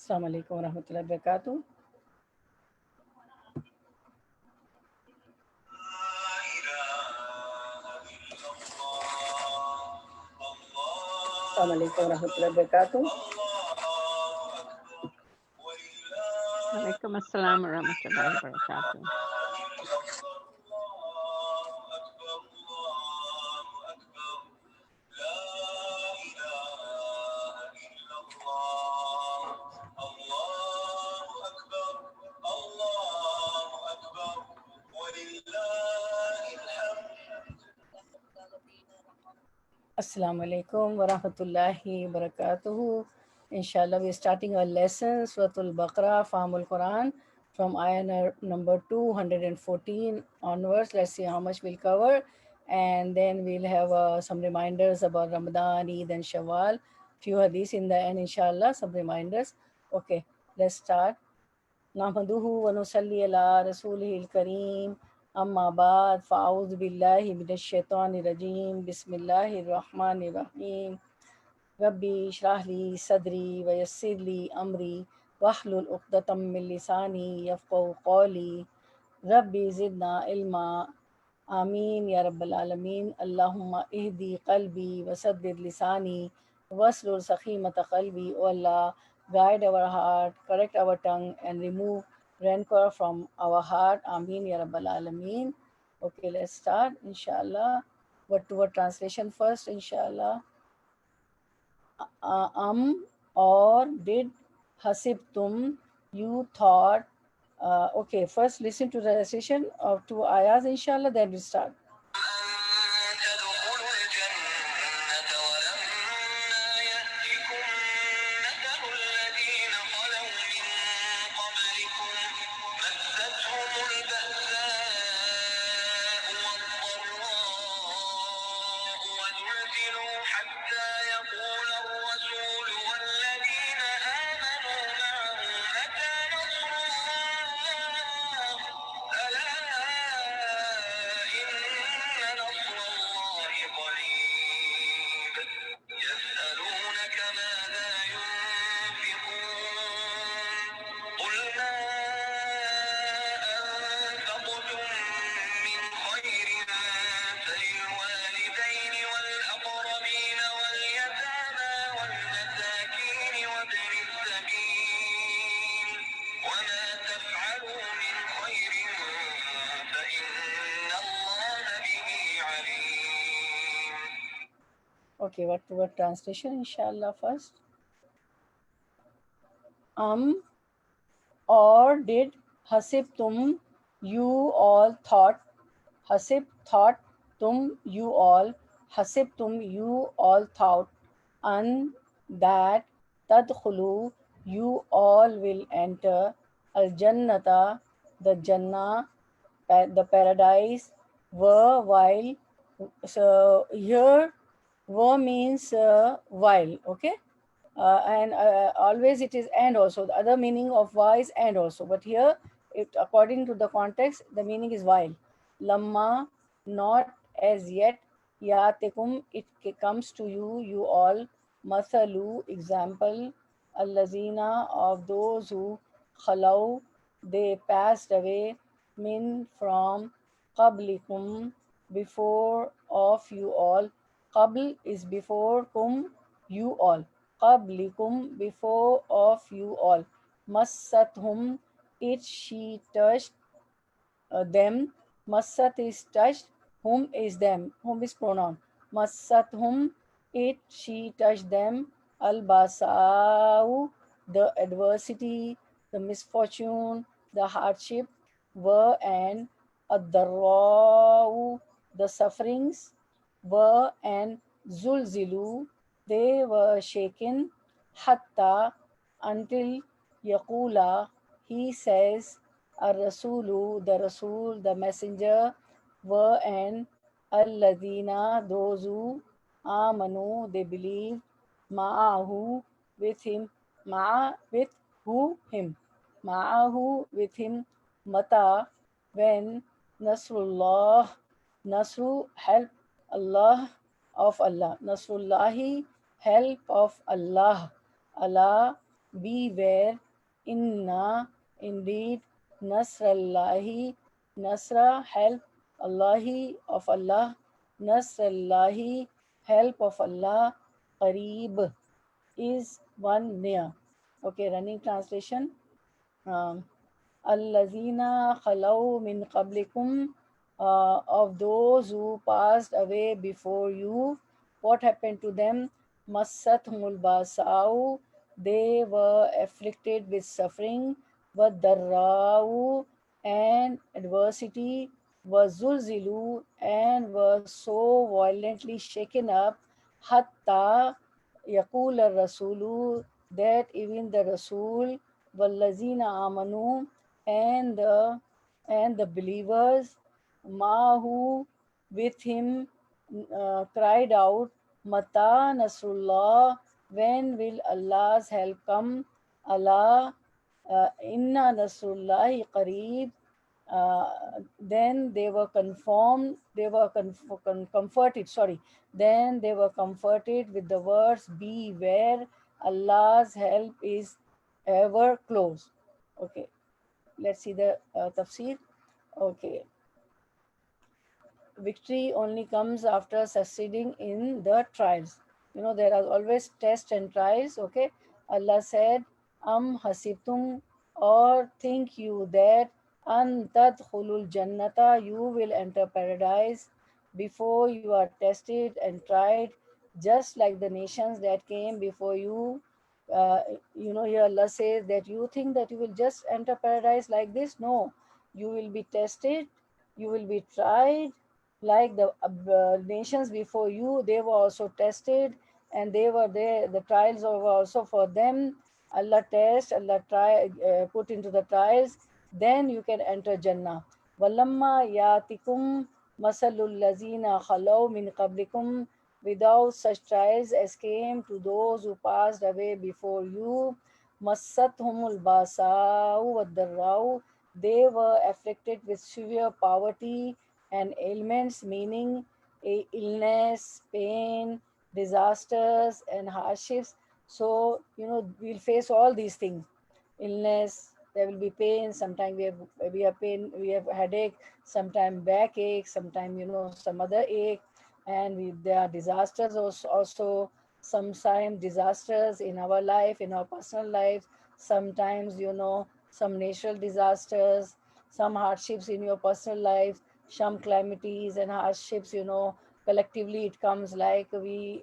अस्सलाम वालेकुम रहमतुल्लाहि वबरकातुहू। अस्सलाम वालेकुम रहमतुल्लाहि वबरकातुहू। Alaikum assalam wa rahmatullahi wa barakatuh. Assalamu alaikum wa rahmatullahi wa barakatuhu. Inshallah, we are starting our lesson, Suratul Baqarah, Fahmul Quran, from ayah number 214 onwards. Let's see how much we'll cover. And then we'll have some reminders about Ramadan, Eid, and Shawwal. Few hadiths in the end, inshallah, some reminders. Okay, let's start. नहमदुहु व नुसल्ली अला रसूलिहिल करीम अम्मा बाद फ़ाऊज़ु बिल्लाहि मिनश शैतानिर रजीम बिस्मिल्लाहिर रहमानिर रहीम रब्बी इश्रह ली सदरी व यस्सिर ली अमरी वहलुल उक़दतम मिन लिसानी यफ़क़हू क़ौली रब्बी ज़िदना इल्मा आमीन या रब्बल आलमीन अल्लाहुम्मा इहदी क़ल्बी व सद्दिद लिसानी वस्लुल सख़ीमत क़ल्बी। O Allah, guide our heart, correct our tongue, and remove rancor from our heart. Ameen ya Rabbal Alameen. Okay, let's start, inshallah. What translation first, inshallah. Or did hasibtum, you thought. Okay, first listen to the recitation of two ayahs, inshallah, then we start. Okay, what translation, inshallah, first. Or did hasibtum, you all thought, hasib thought, tum you all, hasibtum you all thought, and that tadkhulu you all will enter al jannata, the jannah, the paradise, were while. So here were means while, okay, and always it is and also. The other meaning of wa is and also, but here it, according to the context, the meaning is while. Lamma, not as yet. Yatikum, it comes to you, you all. Mathalu, example. Allazina, of those who. Khalau, they passed away. Min, from. Qablikum, before of you all. Qabl is before, kum, you all. Qablikum, before of you all. Massathum, it she touched them. Massat is touched, whom is them, whom is pronoun. Massathum, it she touched them. Al basau, the adversity, the misfortune, the hardship. Were and ad-darra'u, the sufferings. Were and zulzilu, they were shaken. Hatta, until. Yaqula, he says. Ar-Rasulu, the Rasul, the messenger. Were and Alladina, those who. Amanu, they believe. Ma'ahu, with him. Ma'a, with who? Him. Ma'ahu, with him. Mata, when. Nasrullah, Nasru, help. Allah, of Allah. Nasrullahi, help of Allah. Allah, beware, inna, indeed, nasrallahi, nasra, help, Allahi, of Allah, nasrallahi, help of Allah, qareeb, is one near. Okay, running translation. Um, Allazina khalau min qablikum, of those who passed away before you. What happened to them? Massathumul basau, they were afflicted with suffering. Wadarrau, and adversity. Wazulzilu, and were so violently shaken up. Hatta Yaqul Rasulu, that even the Rasul, Wallazina Amanu, and the believers, Mahu, with him, cried out, Mata Nasrullah, when will Allah's help come? Allah, Inna Nasrullahi Qareeb, then they were conformed, they were comforted, sorry, then they were comforted with the words, beware, Allah's help is ever close. Okay, let's see the tafsir. Okay, victory only comes after succeeding in the trials. You know, there are always tests and trials. Okay, Allah said, hasibtum, or think you that an tadkhulul jannata, you will enter paradise before you are tested and tried, just like the nations that came before you. uh, Here Allah says that you think that you will just enter paradise like this. No, you will be tested, you will be tried, like the nations before you. They were also tested, and they were there, the trials were also for them. Allah test, Allah try, put into the trials, then you can enter Jannah. Walamma yatikum masalul lazina khalaw min qablikum, without such trials as came to those who passed away before you. Massathumul basau wadarrau, they were afflicted with severe poverty and ailments, meaning illness, pain, disasters, and hardships. So, we'll face all these things. Illness, there will be pain. Sometimes we have pain, we have headache. Sometimes backache. Sometimes some other ache, and there are disasters also. Sometimes disasters in our life, in our personal lives. Sometimes some natural disasters, some hardships in your personal life, some calamities and hardships. Collectively it comes, like we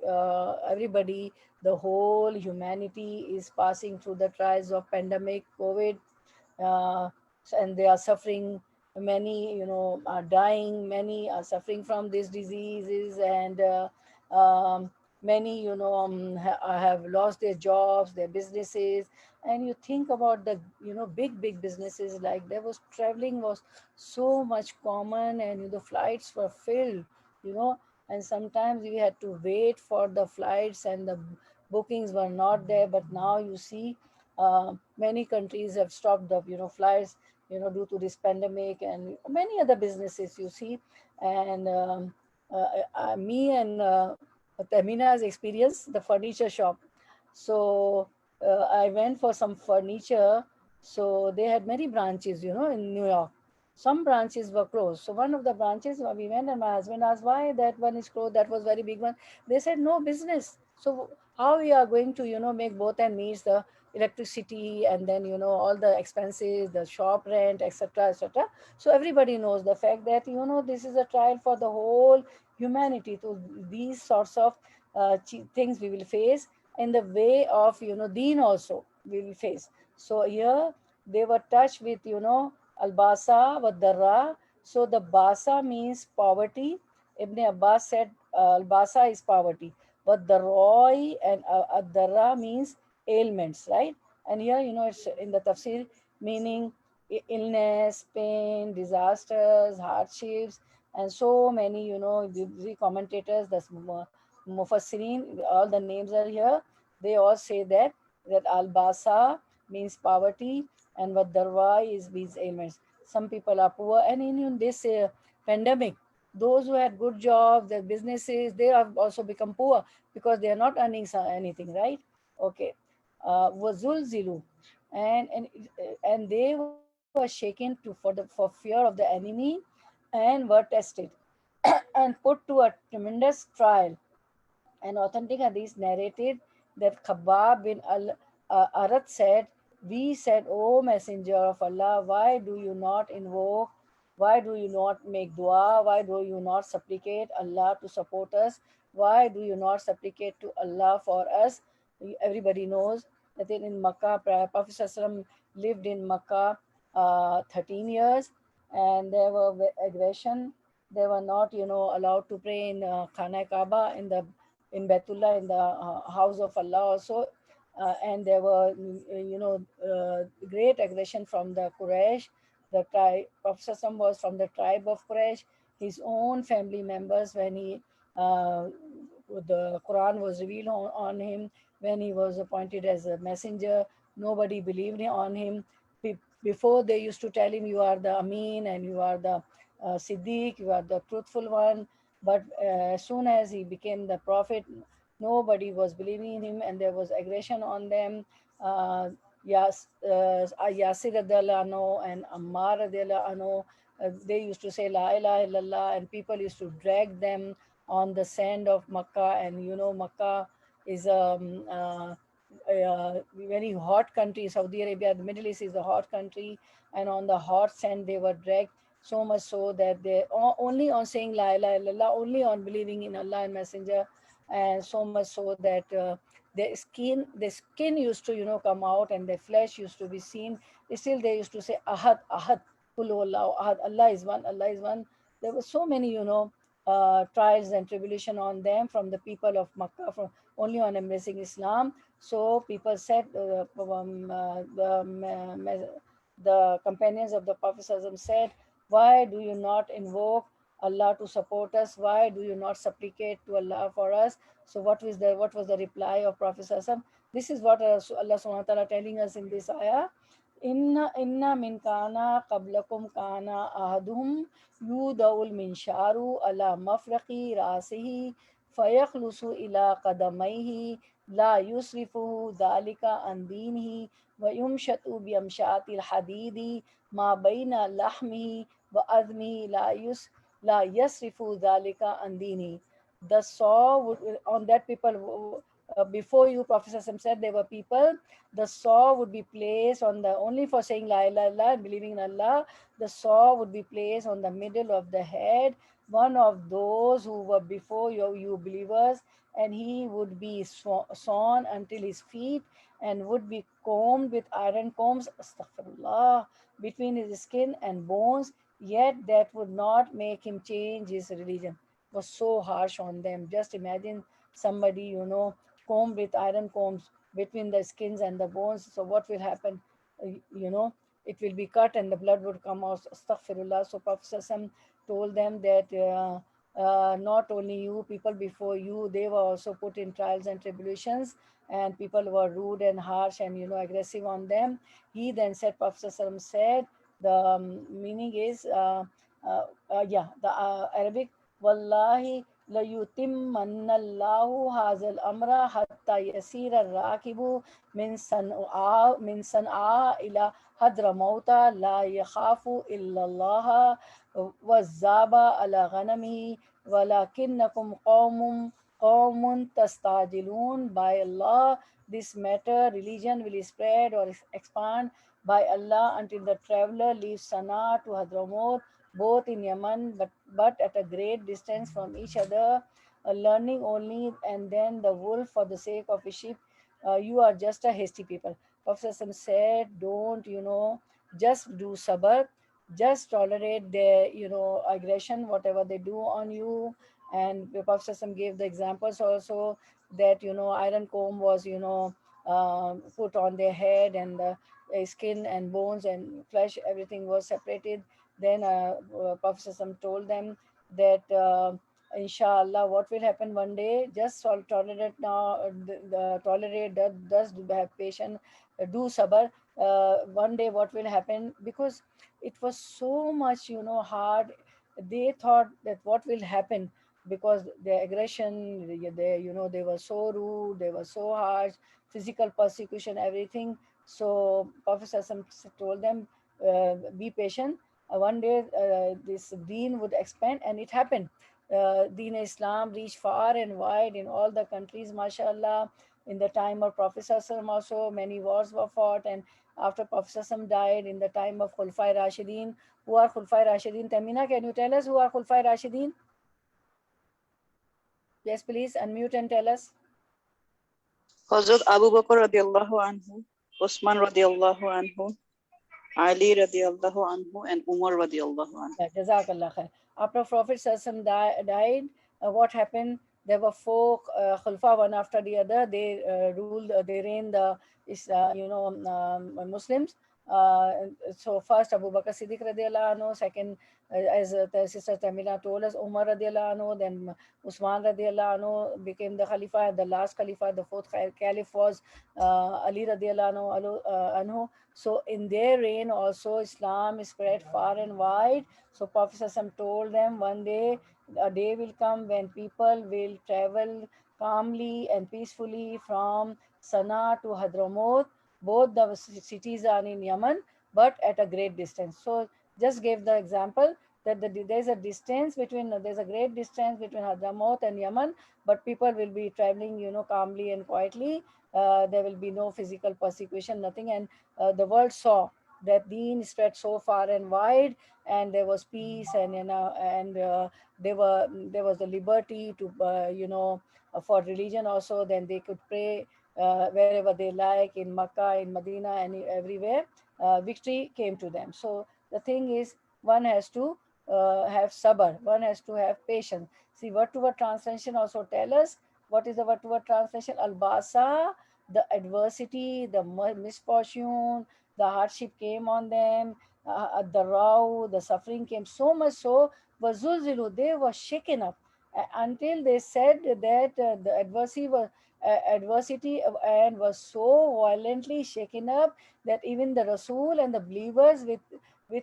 everybody, the whole humanity is passing through the trials of pandemic COVID, uh, and they are suffering. Many are dying, many are suffering from these diseases, and many have lost their jobs, their businesses. And you think about the big businesses, like there was traveling was so much common, and the flights were filled, you know and sometimes we had to wait for the flights, and the bookings were not there. But now you see, many countries have stopped the flights, due to this pandemic, and many other businesses you see. And me and Tamina's experience the furniture shop. So I went for some furniture. So they had many branches, in New York. Some branches were closed. So one of the branches, we went, and my husband asked why that one is closed. That was very big one. They said no business. So how we are going to, make both and meets the electricity, and then all the expenses, the shop rent, etc., etc. So everybody knows the fact that this is a trial for the whole humanity. So these sorts of things we will face in the way of deen also we will face. So here they were touched with albasa wa darra. So the basa means poverty. Ibn Abbas said albasa is poverty, but the roy and ad-darra means ailments, right? And here it's in the tafsir, meaning illness, pain, disasters, hardships, and so many the commentators, the mufassirin, all the names are here. They all say that al-basa means poverty, and what darwa is means ailments. Some people are poor, and in this pandemic, those who had good jobs, their businesses, they have also become poor because they are not earning anything, right? Okay. وَزُلْزِلُوا, and they were shaken to for fear of the enemy, and were tested and put to a tremendous trial. An authentic hadith narrated that Khabbab bin al-Arat said, "We said, O Messenger of Allah, why do you not invoke? Why do you not make dua? Why do you not supplicate Allah to support us? Why do you not supplicate to Allah for us?" Everybody knows that in Makkah, Prophet ﷺ lived in Makkah 13 years, and there were aggression. They were not, allowed to pray in Khana Kaaba, in Baitullah, in the house of Allah also. And there were, great aggression from the Quraysh. The tribe, Prophet ﷺ was from the tribe of Quraysh. His own family members, when uh, the Quran was revealed on him, when he was appointed as a messenger, nobody believed on him. Before, they used to tell him, "You are the Amin, and you are the Siddiq, you are the truthful one." But as soon as he became the prophet, nobody was believing in him, and there was aggression on them. Yasir radiallahu anhu and Ammar radiallahu anhu, they used to say La ilaha illallah, and people used to drag them on the sand of Makkah. And Makkah is a very hot country. Saudi Arabia, the Middle East is a hot country, and on the hot sand they were dragged, so much so that they only on saying La ilaha illallah, only on believing in Allah and Messenger, and so much so that their skin used to come out, and their flesh used to be seen. Still they used to say Ahad, Ahad, Kul Huwallahu Ahad, Allah is one, Allah is one. There were so many trials and tribulation on them from the people of Makkah, from only on embracing Islam. So people said, the companions of the Prophet ﷺ said, "Why do you not invoke Allah to support us? Why do you not supplicate to Allah for us?" So what was the reply of Prophet ﷺ? This is what Allah Subhanahu wa Taala telling us in this ayah. Inna min kana qablakum kana ahaduhum yudaul min sharu ala mafraqi rasihi fayakhlusu ila qadamayhi la yusrifuhu dhalika an dinihi wa yumshatu bi amshatil hadidi ma bayna lahmihi wa admihi la yasrifu dhalika an dinihi. The saw would, on that people, before you, Prophet ﷺ said there were people, the saw would be placed on the, only for saying La ilaha illallah and believing in Allah, the saw would be placed on the middle of the head, one of those who were before you believers, and he would be sawn until his feet, and would be combed with iron combs, astaghfirullah, between his skin and bones, yet that would not make him change his religion. Was so harsh on them. Just imagine somebody, combed with iron combs between the skins and the bones. So what will happen? It will be cut and the blood would come out. Astaghfirullah. So Prophet ﷺ told them that not only you, people before you, they were also put in trials and tribulations, and people were rude and harsh and aggressive on them. He then said, Prophet ﷺ said, the meaning is, the Arabic, Wallahi la yutimmanna Allahu hazal amra hatta yasira rakibu min san'a ila hadramauta la yakhafu illa Allah wazaba ala ghanamihi walakinnakum qawmun tastajilun. By Allah, this matter, religion, will spread or expand by Allah until the traveler leaves Sana to Hadramaut, both in Yemen, but at a great distance from each other, learning only, and then the wolf for the sake of his sheep. You are just a hasty people. Prophet said, don't, just do sabr, just tolerate their, aggression, whatever they do on you. And the Prophet gave the examples also that, iron comb was, put on their head, and the skin and bones and flesh, everything was separated. Then Prophet told them that, inshallah, what will happen one day, just tolerate now, tolerate, thus do have patience, do sabr. One day what will happen, because it was so much hard. They thought that what will happen, because their aggression, they were so rude, they were so harsh, physical persecution, everything. So Prophet told them, be patient. One day this deen would expand, and it happened. Deen Islam reached far and wide in all the countries, mashallah. In the time of Prophet also, many wars were fought, and after Prophet died, in the time of Khulafai Rashidin. Who are Khulafai Rashidin? Tamina, can you tell us who are Khulafai Rashidin? Yes, please unmute and tell us. Hazrat Abu Bakr radiallahu anhu, Usman radiallahu anhu, Ali radiallahu anhu, and Umar radiallahu anhu. Jazakallah khair. After Prophet died, what happened? There were four Khulfa, one after the other. They ruled, they reigned the Muslims. So first Abu Bakr Siddiq radiallahu anhu, second, as the sister Tamila told us, Umar radiallahu anhu, then Usman radiallahu anhu became the Khalifa, the last Khalifa, the fourth Caliph was Ali radiallahu anhu. So in their reign also Islam spread far and wide. So Prophet ﷺ told them, one day a day will come when people will travel calmly and peacefully from Sana'a to Hadramaut. Both the cities are in Yemen, but at a great distance. So just gave the example that there's a distance between, there's a great distance between Hadramaut and Yemen, but people will be traveling, calmly and quietly. There will be no physical persecution, nothing. And the world saw that deen spread so far and wide, and there was peace, and there was the liberty to for religion also. Then they could pray wherever they like, in Makkah, in Medina, and everywhere. Victory came to them. So the thing is, one has to have sabr, one has to have patience. See, word to word translation also tell us what is the word to word translation. Al-Basa, the adversity, the misfortune, the hardship came on them, the row, the suffering came so much so, Wazulzilu, they were shaken up until they said that the adversity and was so violently shaken up that even the Rasul and the believers with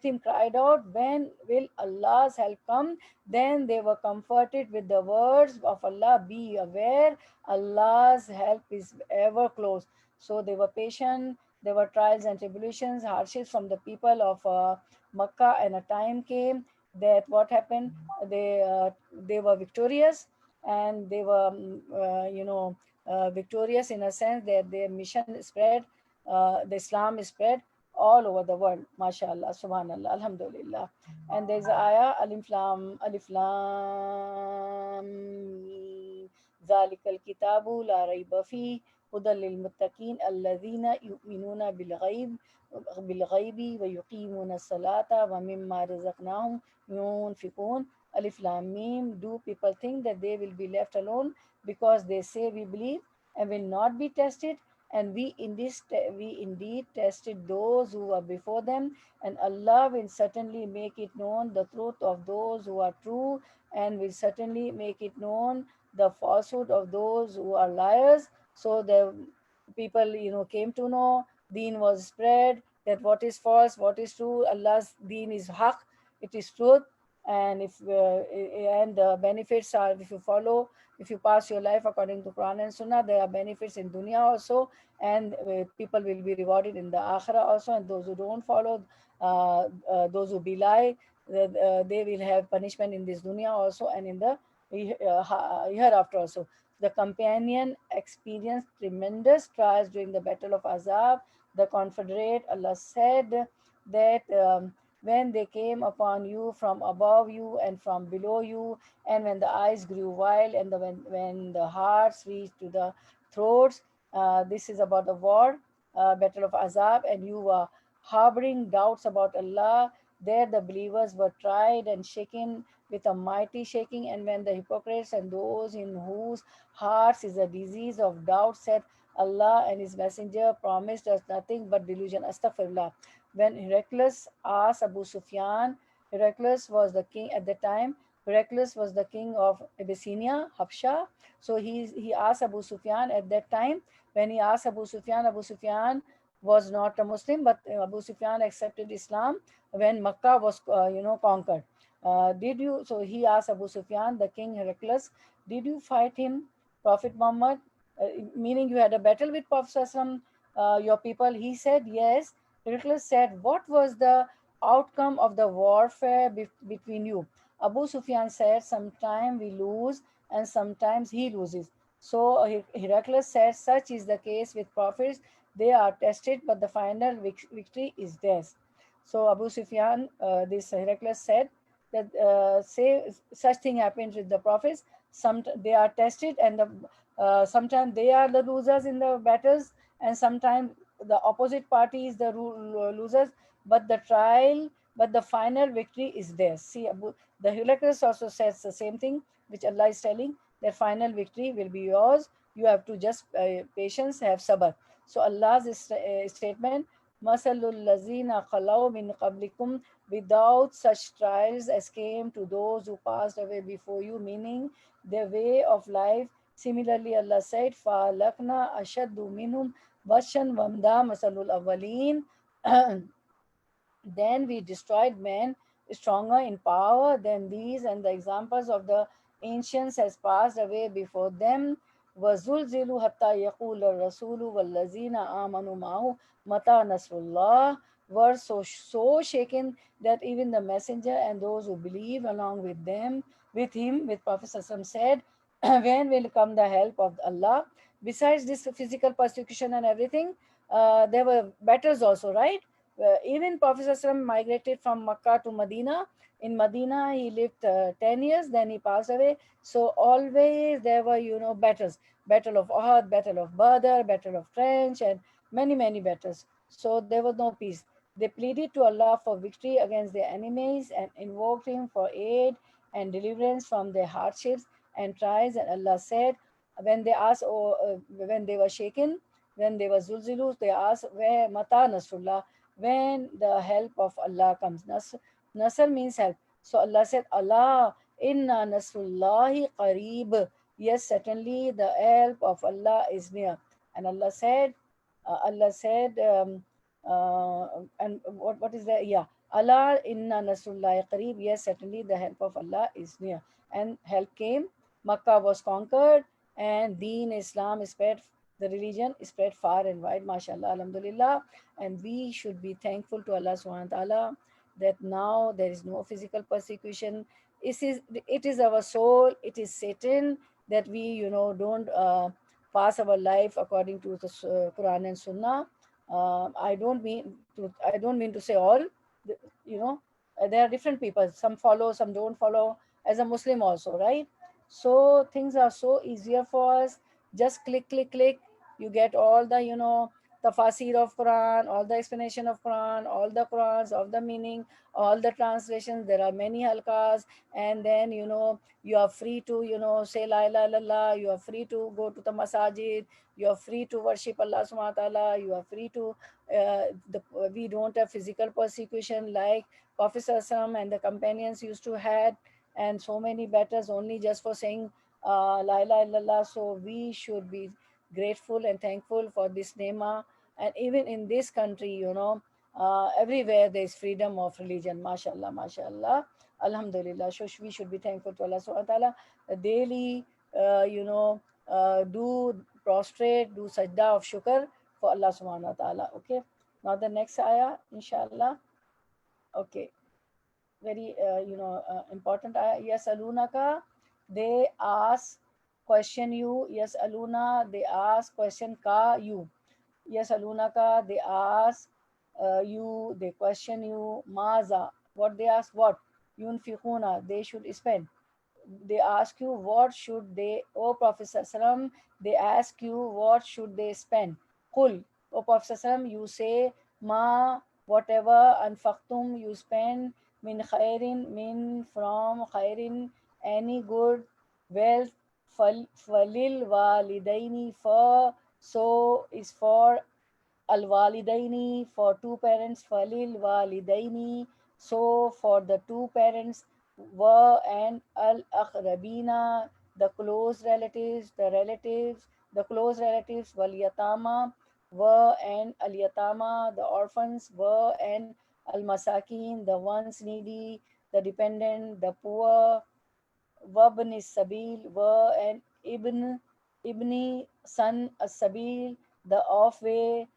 him cried out, when will Allah's help come? Then they were comforted with the words of Allah, be aware, Allah's help is ever close. So they were patient. There were trials and tribulations, hardships from the people of Makkah, and a time came that what happened? They were victorious, and they were victorious in a sense that their mission spread, the Islam is spread all over the world. MashaAllah, Subhanallah, Alhamdulillah. And there's a ayah, Alif Lam Mim, ذلك الكتاب لا ريب فيه هدى للمتقين الذين يؤمنون بالغيب ويقيمون الصلاة ومما رزقناهم ينفقون. Alif Lam Mim. Do people think that they will be left alone because they say we believe and will not be tested? And we indeed tested those who were before them, and Allah will certainly make it known the truth of those who are true, and will certainly make it known the falsehood of those who are liars. So the people, came to know, deen was spread, that what is false, what is true. Allah's deen is haq, it is truth. And if and the benefits are, if you follow, if you pass your life according to Quran and Sunnah, there are benefits in dunya also, and people will be rewarded in the akhirah also. And those who don't follow, those who belie, they will have punishment in this dunya also, and in the hereafter also. The companion experienced tremendous trials during the battle of Azab. The confederate, Allah said that when they came upon you from above you and from below you, and when the eyes grew wild, and when the hearts reached to the throats. This is about the war, battle of Azab, and you were harboring doubts about Allah. There the believers were tried and shaken with a mighty shaking, and when the hypocrites and those in whose hearts is a disease of doubt said, Allah and His Messenger promised us nothing but delusion. Astaghfirullah. When Heraclius asked Abu Sufyan, Heraclius was the king at the time. Heraclius was the king of Abyssinia, Habsha. So he asked Abu Sufyan at that time. When he asked Abu Sufyan was not a Muslim, but Abu Sufyan accepted Islam when Makkah was conquered. Did you, so he asked Abu Sufyan, the king Heraclius, did you fight him, Prophet Muhammad? Meaning you had a battle with Prophet Sallallahu your people? He said, yes. Heraclius said, what was the outcome of the warfare between you? Abu Sufyan said, sometimes we lose and sometimes he loses. So Heraclius said, such is the case with prophets. They are tested, but the final victory is theirs. So Abu Sufyan, this Heraclius said that say such thing happens with the prophets. Some they are tested, and sometimes they are the losers in the battles, and sometimes the opposite party is the losers. But the trial, but the final victory is theirs. See, the Heraclius also says the same thing, which Allah is telling. The final victory will be yours. You have to just patience, have sabr. So Allah's statement, Masalul lazina khalaw min qablikum, without such trials as came to those who passed away before you, meaning their way of life. Similarly, Allah said, فَأَلَكْنَا أَشَدُّ مِنْهُمْ بَشًّا وَمْدَى مَثَلُ الْأَوَّلِينَ. Then we destroyed men stronger in power than these, and the examples of the ancients has passed away before them. وَزُلْزِلُوا حَتَّى يَقُولَ الرَّسُولُ وَالَّذِينَ آمَنُوا مَعَهُ مَتَى نَصْرُ اللَّهِ, were so shaken that even the messenger and those who believe along with them, with him, with Prophet Sallallahu said, when will come the help of Allah? Besides this physical persecution and everything, there were battles also, right? Even Prophet ﷺ migrated from Makkah to Medina. In Medina, he lived 10 years, then he passed away. So always there were, battles. Battle of Uhud, Battle of Badr, Battle of Trench, and many, many battles. So there was no peace. They pleaded to Allah for victory against their enemies and invoked Him for aid and deliverance from their hardships and trials. And Allah said, when they asked, when they were shaken, when they were zulzilus, they asked, where Mata Nasrullah, when the help of Allah comes. Nasr means help. So Allah said, Allah, inna nasrullahi qareeb. Yes, certainly the help of Allah is near. And Allah said, and what is that? Yeah. Allah, inna nasrullahi qareeb. Yes, certainly the help of Allah is near. And help came. Makkah was conquered, and Deen Islam spread. The religion spread far and wide. MashaAllah, Alhamdulillah. And we should be thankful to Allah subhanahu wa ta'ala that now there is no physical persecution. It is our soul, it is Satan that we don't pass our life according to the Quran and Sunnah. I don't mean to say all. you know there are different people, some follow, some don't follow, as a Muslim also, right? So things are so easier for us. Just click, click, click. You get all the tafsir of Quran, all the explanation of Quran, all the Qurans of the meaning, all the translations. There are many halkas, and then you are free to say la ilaha illallah. You are free to go to the masajid. You are free to worship Allah subhanahu wa taala. You are free to we don't have physical persecution like Prophet Sallallahu and the companions used to had, and so many battles only just for saying la ilaha illallah. So we should be grateful and thankful for this nema. And even in this country, everywhere there is freedom of religion. MashaAllah, MashaAllah, Alhamdulillah. So we should be thankful to Allah subhanahu wa ta'ala. Daily, do prostrate, do sajda of shukr for Allah subhanahu wa ta'ala. Okay. Now the next ayah, inshallah. Okay. Very, important ayah. Yes, alunaka. They ask, question you. Yes, aluna. They ask, question ka you. Yes, alunaka. They ask you. They question you. Maza. What they ask? What? Yunfiquna. They should spend. They ask you what should they, O Prophet Sallam, they ask you what should they spend. Qul, O Prophet Sallam, you say, ma, whatever, anfaqtum, you spend, min khairin, min, from khairin, any good, wealth, falil walidaini, for, so is for al walidaini, for two parents, falil walidaini, so for the two parents, wa, and al akhrabina, the close relatives, the close relatives, wal yatama, wa, and al yatama, the orphans, wa, and al masakin, the ones needy, the dependent, the poor, وابن السبيل and ibni son as-sabil, the off way,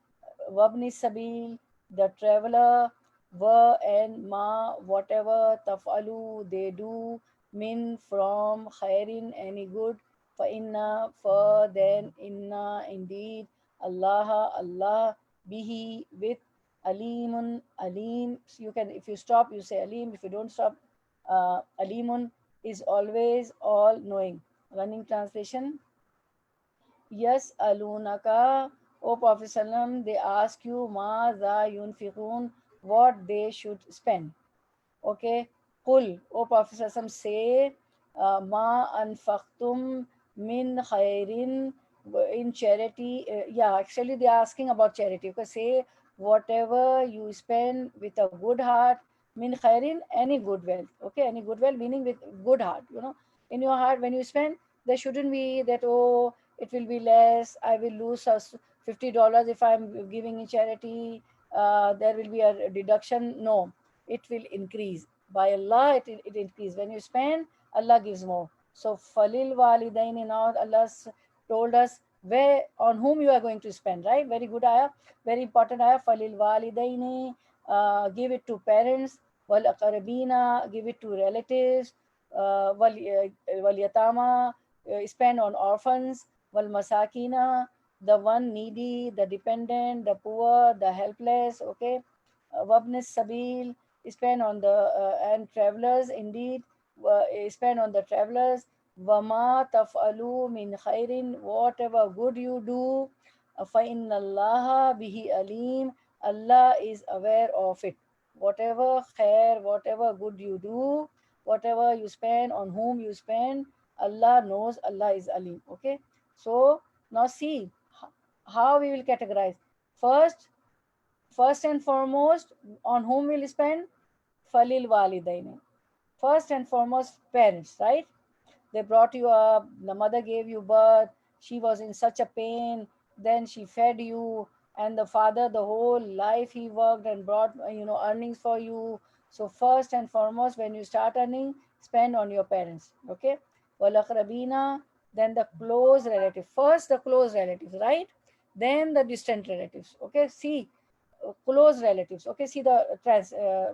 wabni sabil, the traveler, wa and ma, whatever, tafalu, they do, min, from, khairin, any good, fa inna, for, then, inna, indeed, Allah, Allah, bihi, with, alimun, alim. So you can, if you stop, you say alim. If you don't stop, alimun is always all knowing. Running translation. Yes, alunaka, O Prophet Sallam, they ask you ma za yunfiqun, what they should spend. Okay, Qul, O Prophet Sallam, say ma anfaqtum min khairin, in charity. Yeah, actually they are asking about charity. Okay, say whatever you spend with a good heart, min khairin, any good wealth. Okay, any good wealth meaning with good heart. You know, in your heart when you spend, there shouldn't be that, oh, it will be less, I will lose us $50 if I'm giving in charity, there will be a deduction. No, it will increase. By Allah, it increase. When you spend, Allah gives more. So, Falil Walidaini, now Allah told us where, on whom you are going to spend, right? Very good ayah, very important ayah. Falil Walidaini, give it to parents. Wal Aqrabina, give it to relatives. Wal Yatama, spend on orphans. Wal Masakina, the one needy, the dependent, the poor, the helpless. Okay. Wabnis Sabil, spend on the and travelers, indeed, spend on the travelers. Wama taf'alu min khairin, whatever good you do, fa inna Allah bihi alim, Allah is aware of it. Whatever khair, whatever good you do, whatever you spend, on whom you spend, Allah knows, Allah is alim. Okay, so now see how we will categorize. First and foremost, on whom will spend? Falil walidain. First and foremost, parents, right? They brought you up, the mother gave you birth, she was in such a pain, then she fed you, and the father, the whole life he worked and brought, earnings for you. So first and foremost, when you start earning, spend on your parents. Okay. Walakrabina, then the close relative. First the close relatives, right? Then the distant relatives. Okay. See, close relatives. Okay. See the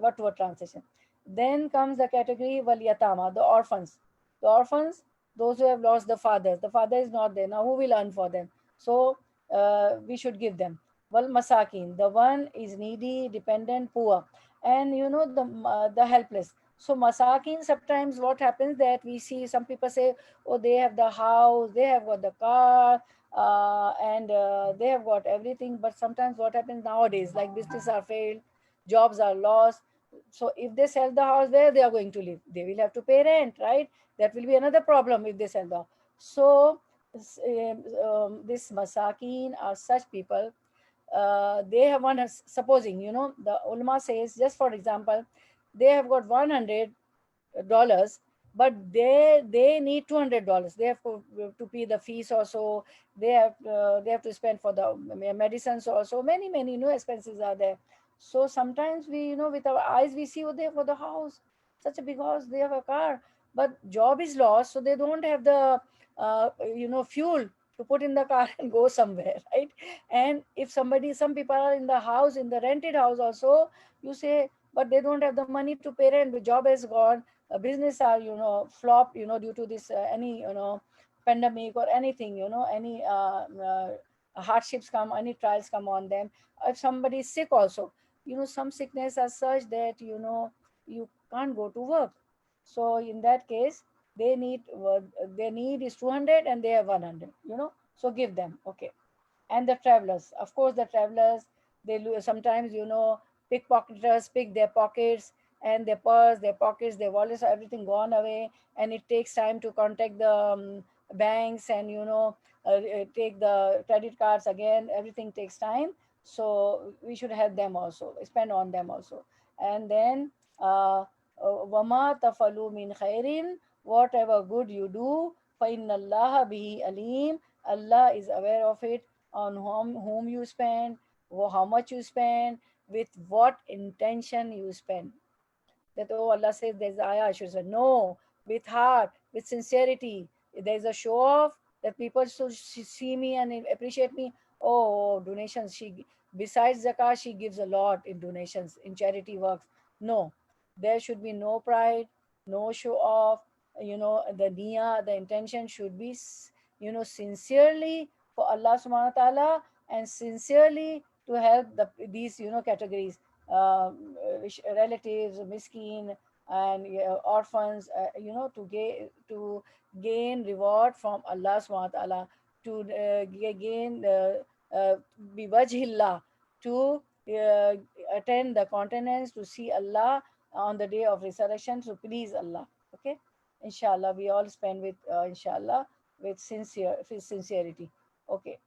word translation. Then comes the category Valyatama, the orphans. The orphans, those who have lost the father is not there. Now who will earn for them? So we should give them. Wal masakin, the one is needy, dependent, poor, and the helpless. So masakin, sometimes what happens that we see some people say, oh, they have the house, they have got the car, and they have got everything. But sometimes what happens nowadays, like business are failed, jobs are lost. So if they sell the house, where they are going to live? They will have to pay rent, right? That will be another problem if they sell the house. So this masakin are such people. They have one, supposing, the ulama says, just for example, they have got $100, but they need $200. They have to pay the fees also. They have to spend for the medicines also. Many expenses are there. So sometimes we, with our eyes we see, oh, they have for the house, such a big house, they have a car, but job is lost, so they don't have the fuel to put in the car and go somewhere, right? And if some people are in the house, in the rented house also, you say, but they don't have the money to pay rent, the job has gone, business are flop, due to this any pandemic or anything, any hardships come, any trials come on them. If somebody is sick also, some sickness are such that you can't go to work. So in that case, they need their need is 200 and they have 100, so give them. Okay. And the travelers, of course, the travelers, sometimes pickpocketers pick their pockets, and their purse, their pockets, their wallets, everything gone away, and it takes time to contact the banks, and take the credit cards again, everything takes time. So we should help them also, spend on them also. And then wama tafalu min khairin, whatever good you do, fa inna allaha bihi alim, Allah is aware of it. On whom you spend, how much you spend, with what intention you spend. that, oh, Allah says there's ayah, I should say. No, with heart, with sincerity. There's a show off that people should see me and appreciate me. Oh, donations. Besides zakah, she gives a lot in donations, in charity works. No, there should be no pride, no show off. The niya, the intention should be, sincerely for Allah subhanahu wa ta'ala, and sincerely to help these, categories, relatives, miskin, and orphans, to gain reward from Allah subhanahu wa ta'ala, to gain biwajhillah, to attend the continents, to see Allah on the day of resurrection, to please Allah. Okay, inshallah, we all spend with inshallah, with sincerity. Okay,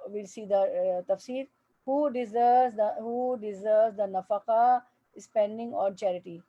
we'll see the tafsir. Who deserves the nafaqa, spending on charity?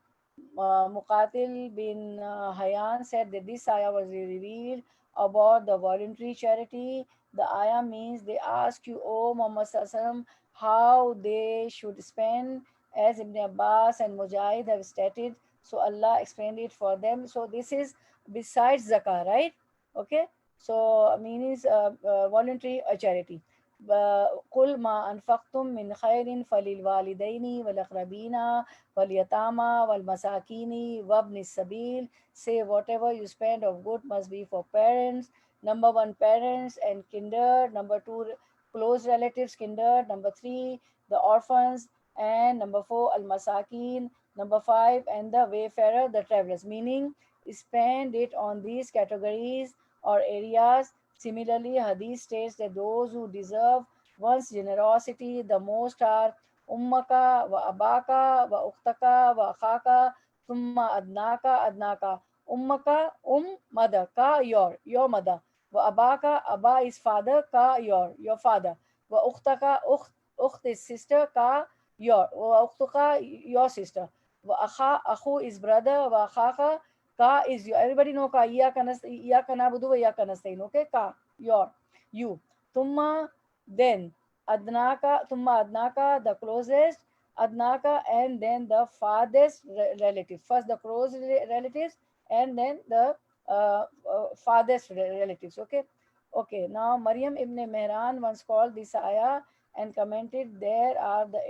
Muqatil bin Hayyan said that this ayah was revealed about the voluntary charity. The ayah means they ask you, O Muhammad Sallallahu, how they should spend, as Ibn Abbas and Mujahid have stated. So Allah explained it for them. So this is besides zakah, right? Okay. So means voluntary charity. قل ما أنفقتم من خير فللوالدين والأقربين واليتامى والمساكين وابن السبيل. Say whatever you spend of good must be for parents. Number one, parents and kindred. Number two, close relatives, kindred. Number three, the orphans. And number four, al masakin. Number five, and the wayfarer, the travelers. Meaning, spend it on these categories or areas. Similarly, Hadith states that those who deserve one's generosity the most are ummaka wa abaka wa uktaka wa akhaka thumma adnaka. Ummaka, mother, ka, your mother. Wa abaka, abba is father, ka, your father. Wa uktaka, ukht is sister, ka, wa uktuka, your sister. Wa akhu is brother, wa akhaka, ka is you. Everybody know ka. Iyaka nabudu wa iyaka nasta'in. Okay, ka, you. Tumma, then. Tumma adnaka, the closest. Adnaka, and then the farthest relative. First the close relatives, and then the farthest relatives. Okay. Okay. Now Maryam ibn Mehran once called this ayah and commented, these are the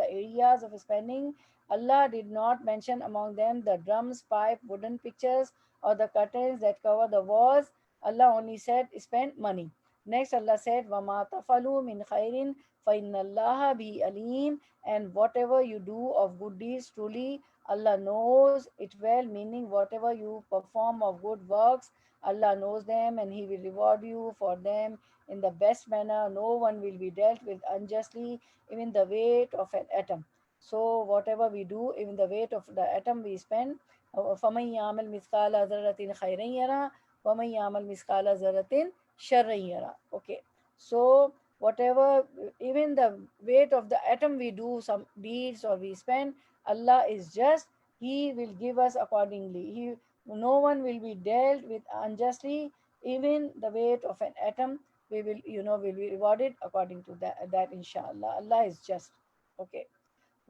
areas of spending. Allah did not mention among them the drums, pipe, wooden pictures, or the curtains that cover the walls. Allah only said, spend money. Next, Allah said, وَمَا تَفَلُوا مِنْ خَيْرٍ فَإِنَّ اللَّهَ بِهِ أَلِيمٌ. And whatever you do of good deeds, truly Allah knows it well, meaning whatever you perform of good works, Allah knows them and He will reward you for them in the best manner. No one will be dealt with unjustly, even the weight of an atom. So whatever we do, even the weight of the atom we spend. فَمَنْ يَعْمَلْ مِثْقَالَ ذَرَّةٍ خَيْرًا يَرَهُ وَمَنْ يَعْمَلْ مِثْقَالَ ذَرَّةٍ شَرًّا يَرَهُ. Okay. So whatever, even the weight of the atom we do some deeds or we spend, Allah is just. He will give us accordingly. No one will be dealt with unjustly. Even the weight of an atom, will be rewarded according to that inshallah. Allah is just. Okay.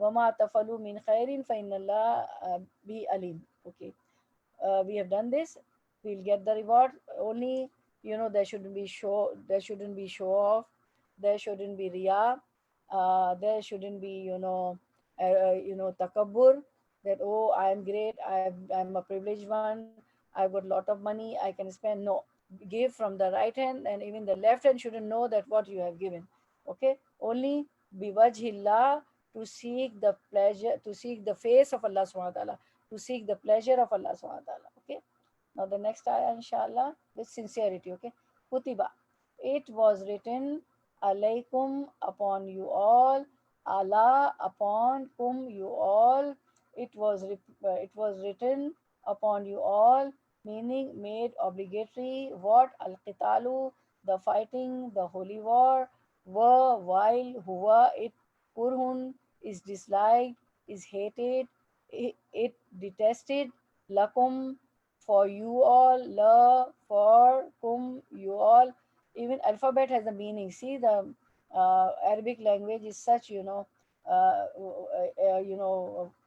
وَمَا تَفَلُوا مِنْ خَيْرٍ فَإِنَّ اللَّهَ بِهِ أَلِيمٌ. Okay. We have done this. We'll get the reward. Only, there shouldn't be show off. There shouldn't be riya. There shouldn't be, takabbur, that, oh, I am great, I'm a privileged one, I've got a lot of money, I can spend. No, give from the right hand, and even the left hand shouldn't know that what you have given. Okay, only biwajhillah, to seek the pleasure, to seek the face of Allah subhanahu wa ta'ala, to seek the pleasure of Allah subhanahu wa ta'ala. Okay, now the next ayah inshallah, with sincerity. Okay, kutiba, it was written, alaykum, upon you all, Allah, upon whom you all, it was written upon you all, meaning made obligatory. What? Al qitalu, the fighting, the holy war. Wa, while, huwa, it, kurhun, is disliked, is hated, it detested, lakum, for you all, la, for kum, you all. Even alphabet has a meaning. See, the Arabic language is such,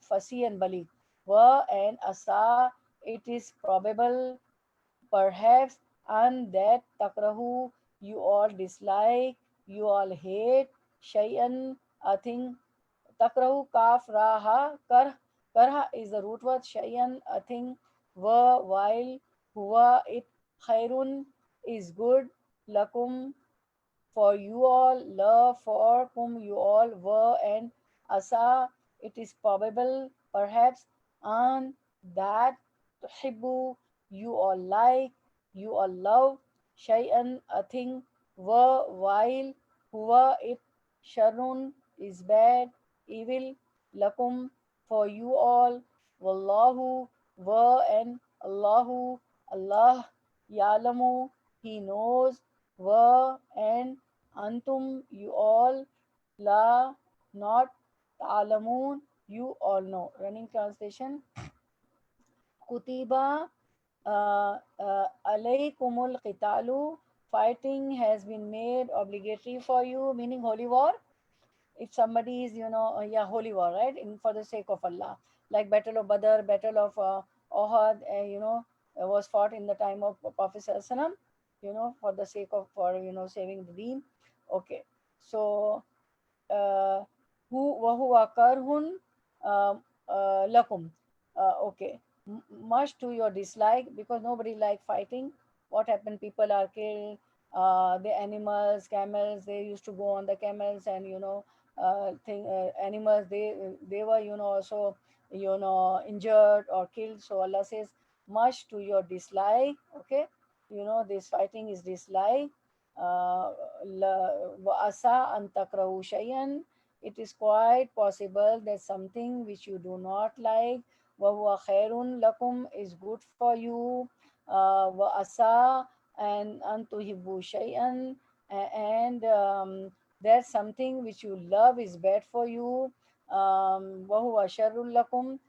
fussy and baligh. Wa and asa, it is probable, perhaps, and that takrahu, you all dislike, you all hate, shay'an, a thing. Takrahu kaf raha kar, karha is the root word, shay'an, a thing, wa, while, huwa, it, khairun, is good, lakum, for you all, la, for whom you all were, and asa, it is probable, perhaps, and that tuhibbu, you all like, you all love, shay'an, a thing, were, while, huwa, it, sharun, is bad, evil, lakum, for you all, wallahu, were, and Allahu, Allah, ya'lamu, he knows, were, and antum, you all, la, not, ta'lamun, you all know. Running translation. Kutiba alaykumul qitalu, fighting has been made obligatory for you, meaning holy war. If somebody is, yeah, holy war, right, in for the sake of Allah, like Battle of Badr, Battle of Ohad, was fought in the time of Prophet Sallallahu, for the sake of, for saving the deen. Okay, so uh, who wahuwa karhun lakum. Okay, much to your dislike, because nobody like fighting. What happened? People are killed. The animals, camels, they used to go on the camels, and animals, they were, also, injured or killed. So Allah says, much to your dislike. Okay, this fighting is dislike. Asa an takrahu shay'an, it is quite possible that something which you do not like, wa huwa khairun lakum, is good for you, wa asa, and an tuhibbu shay'an, and that something which you love is bad for you, wa huwa sharrun lakum,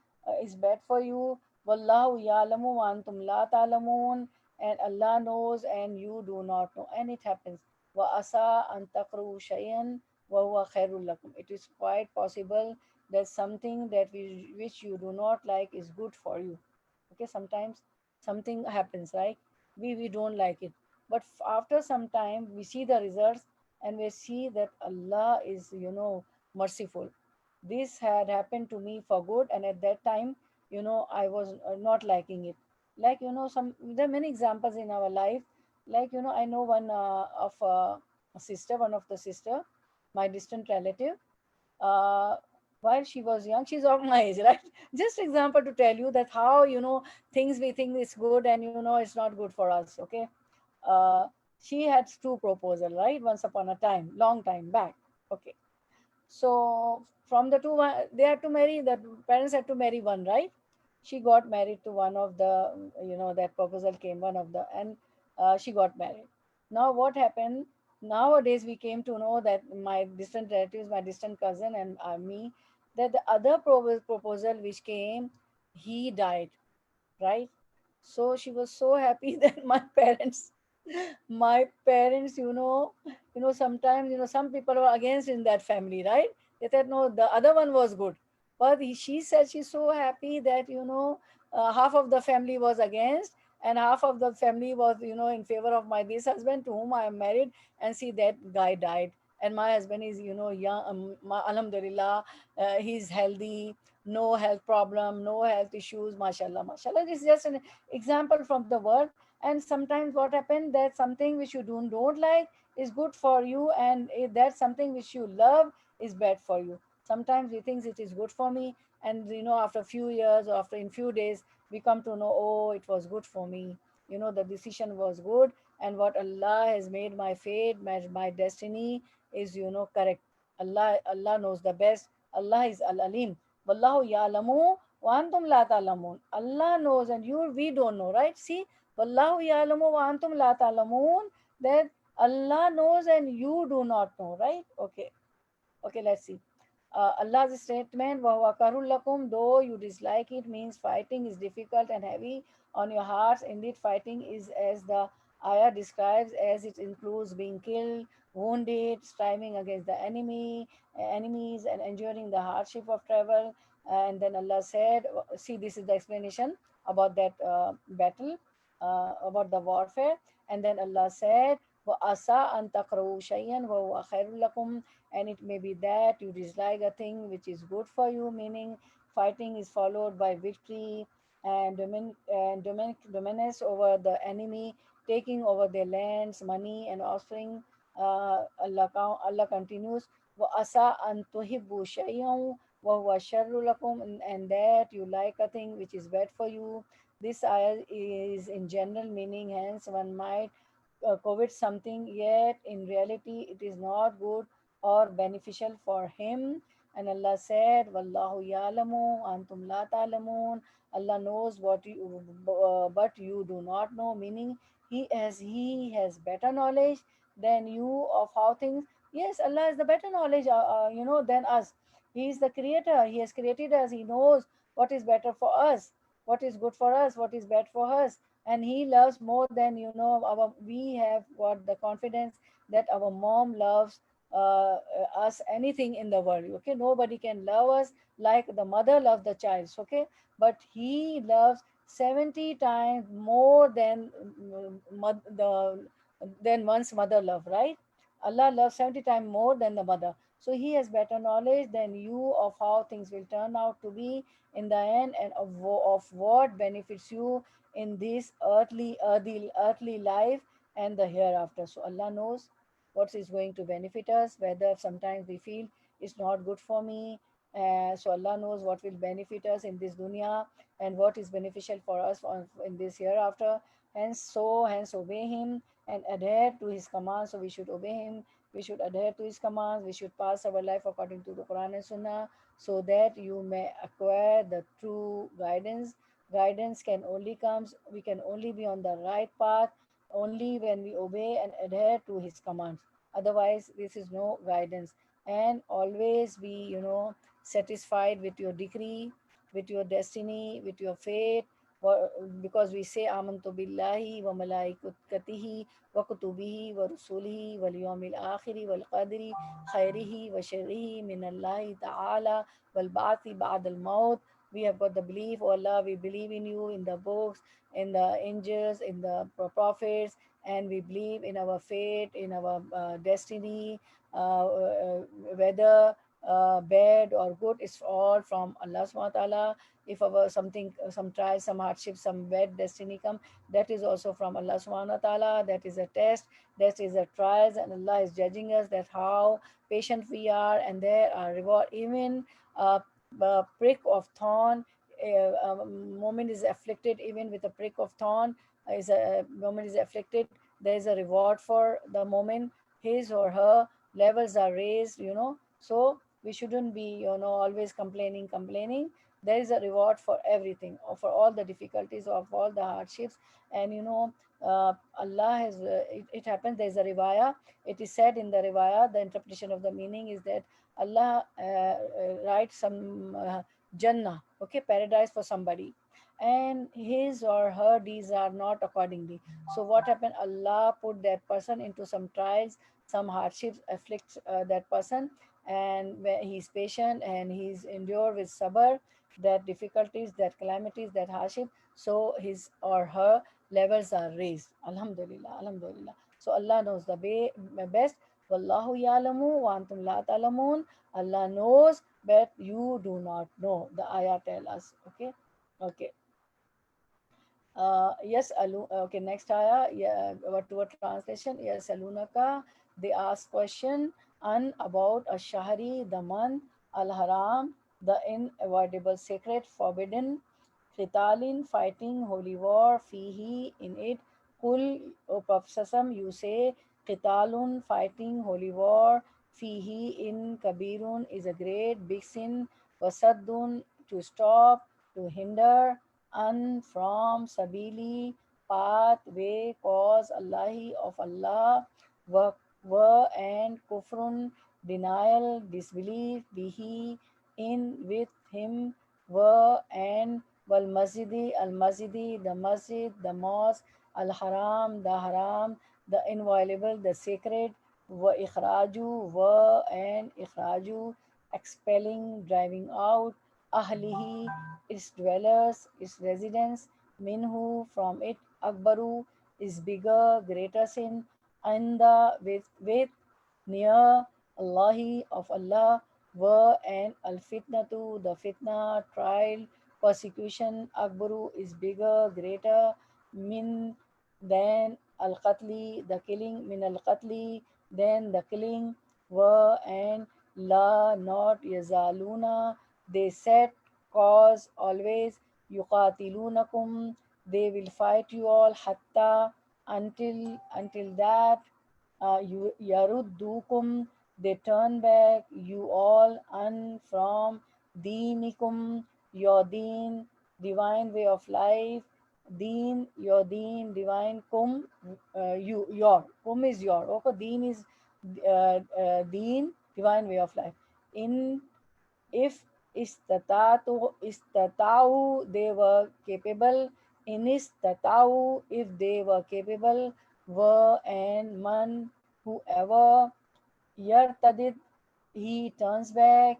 is bad for you, wallahu ya'lamu wa antum la ta'lamun, and Allah knows and you do not know. And it happens. وَأَسَىٰ أَن تَكْرَهُوا شَيْئًا وَهُوَ خَيْرٌ لَكُمْ. It is quite possible that something that which you do not like is good for you. Okay, sometimes something happens, right? We don't like it. But after some time, we see the results, and we see that Allah is, merciful. This had happened to me for good, and at that time, I was not liking it. Like, there are many examples in our life. Like, I know one of a sister, one of the sister, my distant relative. uh, while she was young, she's of my age, right? Just example to tell you that how, things we think is good, and it's not good for us. Okay, uh, she had two proposal, right? Once upon a time, long time back. Okay, so from the two, they had to marry. The parents had to marry one, right? She got married to one of the, that proposal came, one of the, and she got married. Now what happened? Nowadays we came to know that my distant relatives, my distant cousin, and me, that the other proposal which came, he died, right? So she was so happy that my parents, sometimes, some people were against in that family, right? They said, no, the other one was good. But she said she's so happy that, half of the family was against, and half of the family was, in favor of my this husband to whom I am married. And see, that guy died. And my husband is, young, alhamdulillah, he's healthy, no health problem, no health issues, mashallah, mashallah. This is just an example from the world. And sometimes what happens, that something which you don't like is good for you, and that something which you love is bad for you. Sometimes we think it is good for me, and after a few years or after in few days, we come to know, oh, it was good for me, the decision was good, and what Allah has made my fate, my destiny is, correct. Allah knows the best. Allah is al-alim. Wallahu ya'lamu wa antum la ta'lamun. Allah knows and we don't know, right? See, Wallahu ya'lamu wa antum la ta'lamun, that Allah knows and you do not know, right? Okay. Okay, let's see. Allah's statement, وَهُوَ كَرٌ لَكُمْ, though you dislike it, means fighting is difficult and heavy on your hearts. Indeed, fighting is as the ayah describes as it includes being killed, wounded, striving against the enemies, and enduring the hardship of travel. And then Allah said, see, this is the explanation about that battle, about the warfare. And then Allah said, وَأَسَىٰ أَن تَكْرَهُوا شَيْئًا وَهُوَ خَيْرٌ لَكُمْ, and it may be that you dislike a thing which is good for you, meaning fighting is followed by victory and dominance over the enemy, taking over their lands, money, and offspring. Allah continues, وَأَسَىٰ أَن تُحِبُّوا شَيْئًا وَهُوَ شَرٌّ لَكُمْ, and that you like a thing which is bad for you. This ayah is in general meaning, hence one might covet something, yet in reality it is not good or beneficial for him. And Allah said, Wallahu ya'lamu antum la ta'lamun. Allah knows what you, but you do not know, meaning he has better knowledge than you of how things. Yes, Allah is the better knowledge, than us. He is the creator. He has created us. He knows what is better for us, what is good for us, what is bad for us, and he loves more than we have got the confidence that our mom loves us anything in the world. Okay, nobody can love us like the mother loves the child. Okay, but he loves 70 times more than than one's mother love, right? Allah loves 70 times more than the mother. So he has better knowledge than you of how things will turn out to be in the end, and of what benefits you in this earthly life and the hereafter. So Allah knows what is going to benefit us, whether sometimes we feel it's not good for me. So Allah knows what will benefit us in this dunya and what is beneficial for us in this hereafter. Hence obey him and adhere to his commands. So we should obey him, we should adhere to his commands, we should pass our life according to the Quran and Sunnah, so that you may acquire the true guidance. Guidance can only comes, we can only be on the right path only when we obey and adhere to his commands. Otherwise, this is no guidance. And always be, satisfied with your decree, with your destiny, with your fate. Because we say amantu billahi wa malaikatihi wa kutubihi wa rusulihi wal yawmil akhiri wal qadri khairihi wa sharrihi min Allah ta'ala wal ba'thi ba'd al maut. We have got the belief, oh Allah, we believe in you, in the books, in the angels, in the prophets, and we believe in our fate, in our destiny, whether bad or good, is all from Allah subhanahu wa ta'ala. If our something, some trials, some hardships, some bad destiny come, that is also from Allah subhanahu wa ta'ala. That is a test, that is a trials, and Allah is judging us that how patient we are, and there are reward. Even a prick of thorn, a moment is afflicted, even with a prick of thorn, is a moment is afflicted, there is a reward for the moment. His or her levels are raised, so we shouldn't be, always complaining. There is a reward for everything, or for all the difficulties, of all the hardships. And Allah has, it happens, there is a riwayah. It is said in the riwayah, the interpretation of the meaning is that Allah writes some Jannah, okay, paradise for somebody, and his or her deeds are not accordingly. So what happened? Allah put that person into some trials, some hardships afflict that person, and when he's patient and he's endured with sabr that difficulties, that calamities, that hardship, so his or her levels are raised. Alhamdulillah, alhamdulillah. So Allah knows the best. Wallahu ya'lamu wa antum la ta'lamun. Allah knows, but you do not know. The ayah tell us. Okay, okay. Yes, okay, next ayah. Yeah, what translation? Yes, Alunaka. They ask question and about a shahri, the month, al haram, the inavoidable, sacred, forbidden, qitalin, fighting, holy war, fihi, in it, kul, O Prophet, you say, qitalun, fighting, holy war, fihi, in kabirun, is a great big sin, wasaddun, to stop, to hinder, and from sabili, path, way, cause, Allahi, of Allah, wa and kufrun, denial, disbelief, bihi, in, with him, wa and wal masjidi, al masjidi, the masjid, the mosque, al-haram, the haram, the inviolable, the sacred, wa ikhraju, wa and ikhraju, expelling, driving out, ahlihi, its dwellers, its residents, minhu, from it, akbaru, is bigger, greater sin, anda, with, near, Allahi, of Allah, wa and al fitnatu, the fitna, trial, persecution, akbaru, is bigger, greater, min, than al qatli, the killing, min al qatli, then the killing, wa and la, not yazaluna, they set, cause, always, yuqatilunakum, they will fight you all, hatta, until that, yaruddukum, they turn back you all, and from deenikum, your deen, divine way of life, deen, your deen, divine, kum, you, your, kum is your, okay, deen is deen, divine way of life. In, if istata'u, they were capable, in istata'u, if they were capable, were and man, whoever, yartadid, he turns back,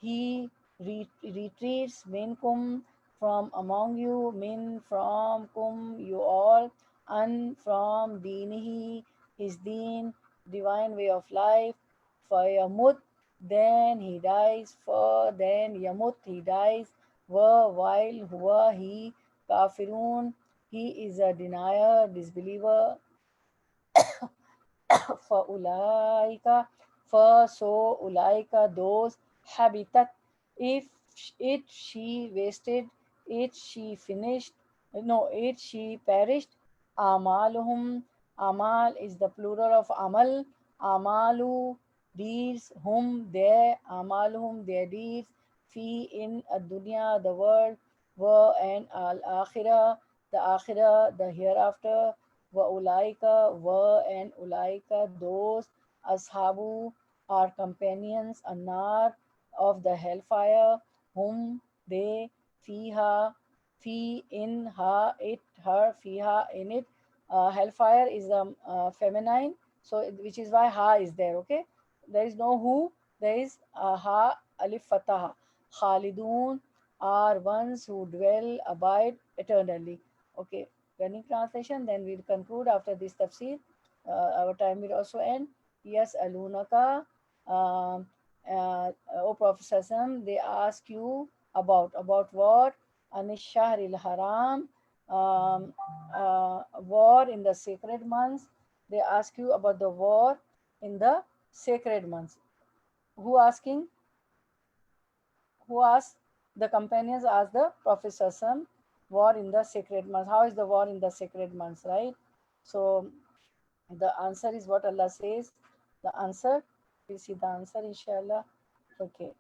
he retreats, minkum, from among you, min, from, kum, you all, and from dinihi, his deen, divine way of life, fayamut, then he dies, for then yamut, he dies, while huwa, he, kafirun, he is a denier, disbeliever, for ulaika, for so ulaika, those, habitat, if it she wasted, it she finished, no, it she perished, amaluhum, amal is the plural of amal, amalu, deeds, hum, their, amaluhum, their deeds, fi, in a dunya, the world, wa and al akhirah, the akhirah, the hereafter, wa ulaika, wa and ulaika, those, ashabu, are companions, anar, of the hellfire, whom, they, fiha, fi, in, ha, it, her, fiha, in it. Hellfire is the feminine, so which is why ha is there, okay? There is no who, there is ha, alif, fataha. Khalidun are ones who dwell, abide eternally. Okay, running translation, then we'll conclude after this tafsir. Our time will also end. Yes, alunaka, O Prophet Sallam, they ask you about what? Anish Shahril Haram, war in the sacred months. They ask you about the war in the sacred months. Who asking? Who asked? The companions asked the Prophet Sallam, war in the sacred months. How is the war in the sacred months, right? So the answer is what Allah says. The answer, we see the answer, inshallah. Okay.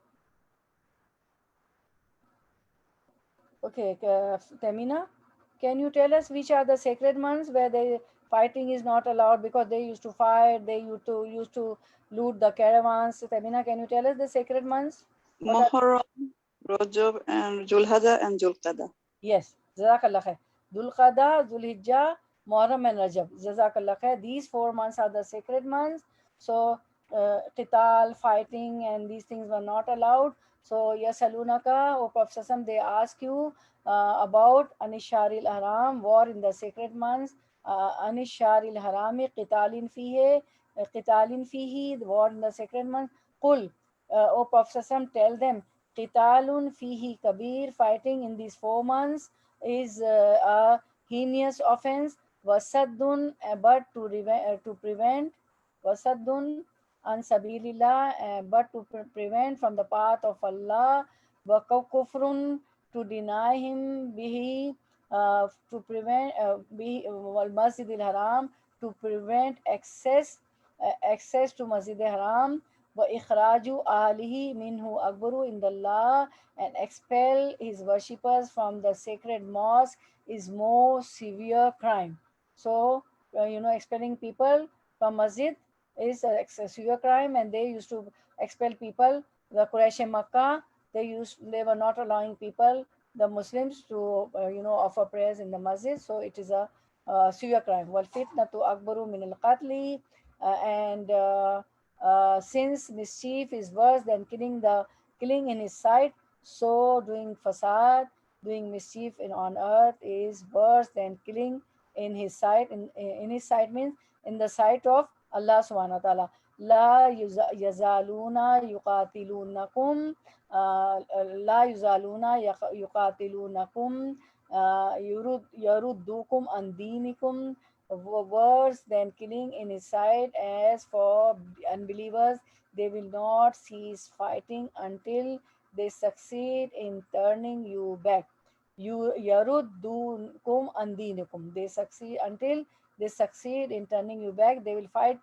Okay, Tamina, can you tell us which are the sacred months where the fighting is not allowed because they used to fight, they used to loot the caravans? Tamina, can you tell us the sacred months? What are Muharram, Rajab, and Julhada and Julqada. Yes, Jazakallah khair. Dhul-Qada, Dhul-Hijjah, Muharram and Rajab. Jazakallah khair. These 4 months are the sacred months. So, qital, fighting, and these things were not allowed. So, Yasalunaka, O Prophet Sassam, they ask you about Anisharil Haram, war in the sacred months. Anisharil Harami, Qitalin fihi, the war in the sacred months. Qul, O Prophet Sassam, tell them, Qitalun fihi kabir, fighting in these 4 months is a heinous offense. Wasaddun, but to prevent, wasaddun an sabilillah, but to prevent from the path of Allah. Wa kufrun, to deny him, bihi, to prevent, bihi, wal masjid al haram, to prevent access to Masjid al Haram. Wa ikhraju ahlihi minhu akbaru indallah, and expel his worshippers from the sacred mosque is more severe crime. So, expelling people from masjid is a severe crime, and they used to expel people. The Quraysh in Makkah, they were not allowing people, the Muslims, to offer prayers in the masjid. So it is a severe crime. Wal fitnatu akbaru min al qatli, and since mischief is worse than killing in his sight, so doing fasad, doing mischief on earth is worse than killing in his sight. In his sight means in the sight of Allah subhanahu wa ta'ala. La yazaluna yuqatilunakum, la yuzaluna yuqatilunakum, yaruddukum an dinikum, worse than killing in his sight. As for unbelievers, they will not cease fighting until they succeed in turning you back. You yaruddukum an dinikum. They succeed until they succeed in turning you back. They will fight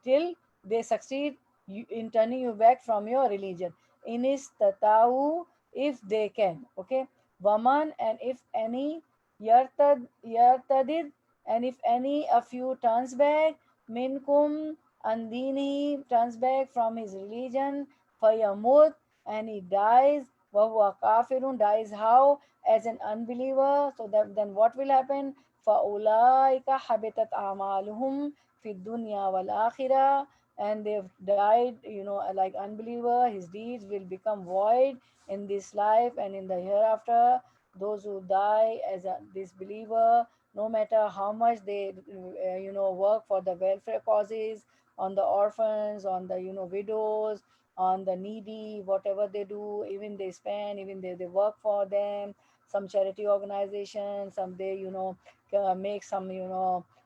till they succeed in turning you back from your religion. Inistatau, if they can. Okay. Waman, and if any, yartadid, and if any of you turns back, minkum andini, turns back from his religion, fayamut, and he dies, wahuwa kafirun, dies how? As an unbeliever. So that then what will happen? Faulaika habitat amaluhum fi dunya wal akhirah, and they've died, like unbeliever. His deeds will become void in this life and in the hereafter. Those who die as a disbeliever, no matter how much they work for the welfare causes, on the orphans, on the widows, on the needy, whatever they do, even they spend, even they work for them, some charity organizations, some they make some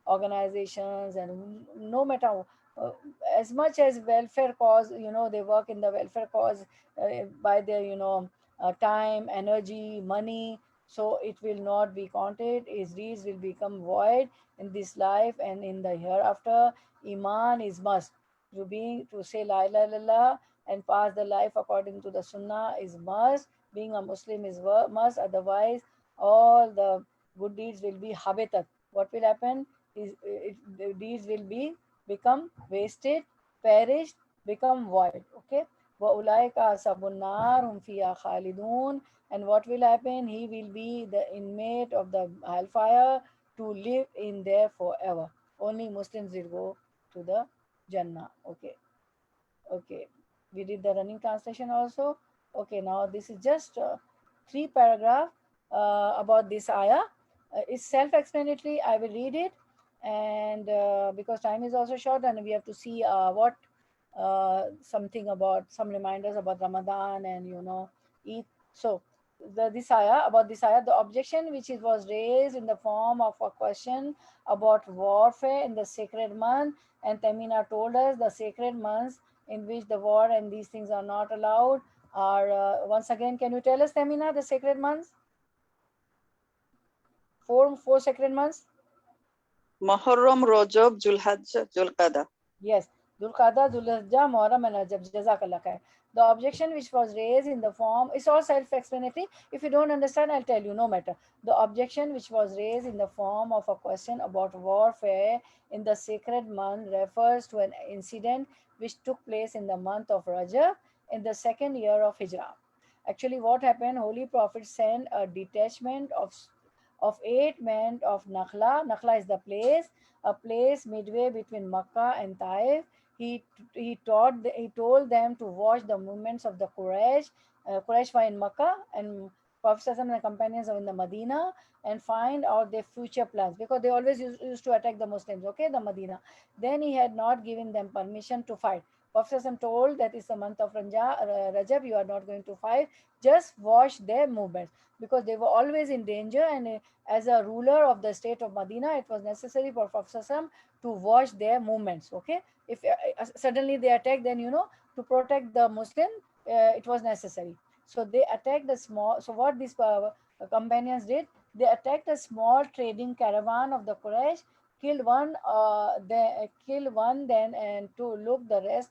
organizations, and no matter uh, as much as welfare cause, they work in the welfare cause by their time, energy, money. So it will not be counted. His deeds will become void in this life and in the hereafter. Iman is must. To say la ilaha illallah and pass the life according to the sunnah is must. Being a Muslim is must. Otherwise, all the good deeds will be habitat. What will happen is the deeds will be become wasted, perished, become void. Okay. وَأُولَٰئِكَ أَصْحَابُ النَّارِ هُمْ فِيهَا خَالِدُونَ. And what will happen? He will be the inmate of the hellfire to live in there forever. Only Muslims will go to the Jannah. Okay. Okay. We did the running translation also. Okay. Now this is just three paragraph about this ayah. It's self-explanatory. I will read it, and because time is also short, and we have to see what something about some reminders about Ramadan and Eid. So this ayah, the objection which it was raised in the form of a question about warfare in the sacred month, and Tamina told us the sacred months in which the war and these things are not allowed are once again. Can you tell us, Tamina, the sacred months? Four sacred months. Muharram, Rajab, Zulhajjah, Zulqada. Yes, Dulqada, Dulhijjah, Muharram, and Rajab. Jazakallah khair. The objection which was raised in the form, it's all self-explanatory. If you don't understand, I'll tell you, no matter. The objection which was raised in the form of a question about warfare in the sacred month refers to an incident which took place in the month of Rajab in the second year of Hijrah. Actually, what happened? Holy Prophet sent a detachment of 8 men of Nakhla. Nakhla is the place, a place midway between Makkah and Taif. He told them to watch the movements of the Quraysh. Quraysh were in Makkah, and Prophet and the companions are in the Medina, and find out their future plans, because they always used to attack the Muslims. Okay, the Medina. Then he had not given them permission to fight. Prophet told that it's the month of Rajab, you are not going to fight. Just watch their movements, because they were always in danger, and as a ruler of the state of Medina, it was necessary for Prophet to watch their movements. Okay, if suddenly they attack, then to protect the Muslim, it was necessary. So they attacked the small. So what these companions did, they attacked a small trading caravan of the Quraysh, killed one, then and to look the rest,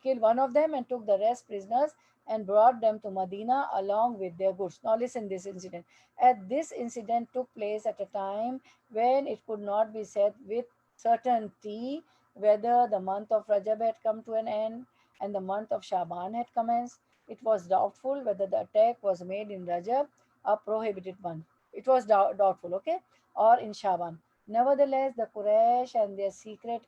killed one of them and took the rest prisoners and brought them to Medina along with their goods. Now listen this incident. This incident took place at a time when it could not be said with certainty whether the month of Rajab had come to an end and the month of Shaban had commenced. It was doubtful whether the attack was made in Rajab, a prohibited month. It was doubtful, okay? or in Shaban. Nevertheless, the Quraysh and their secret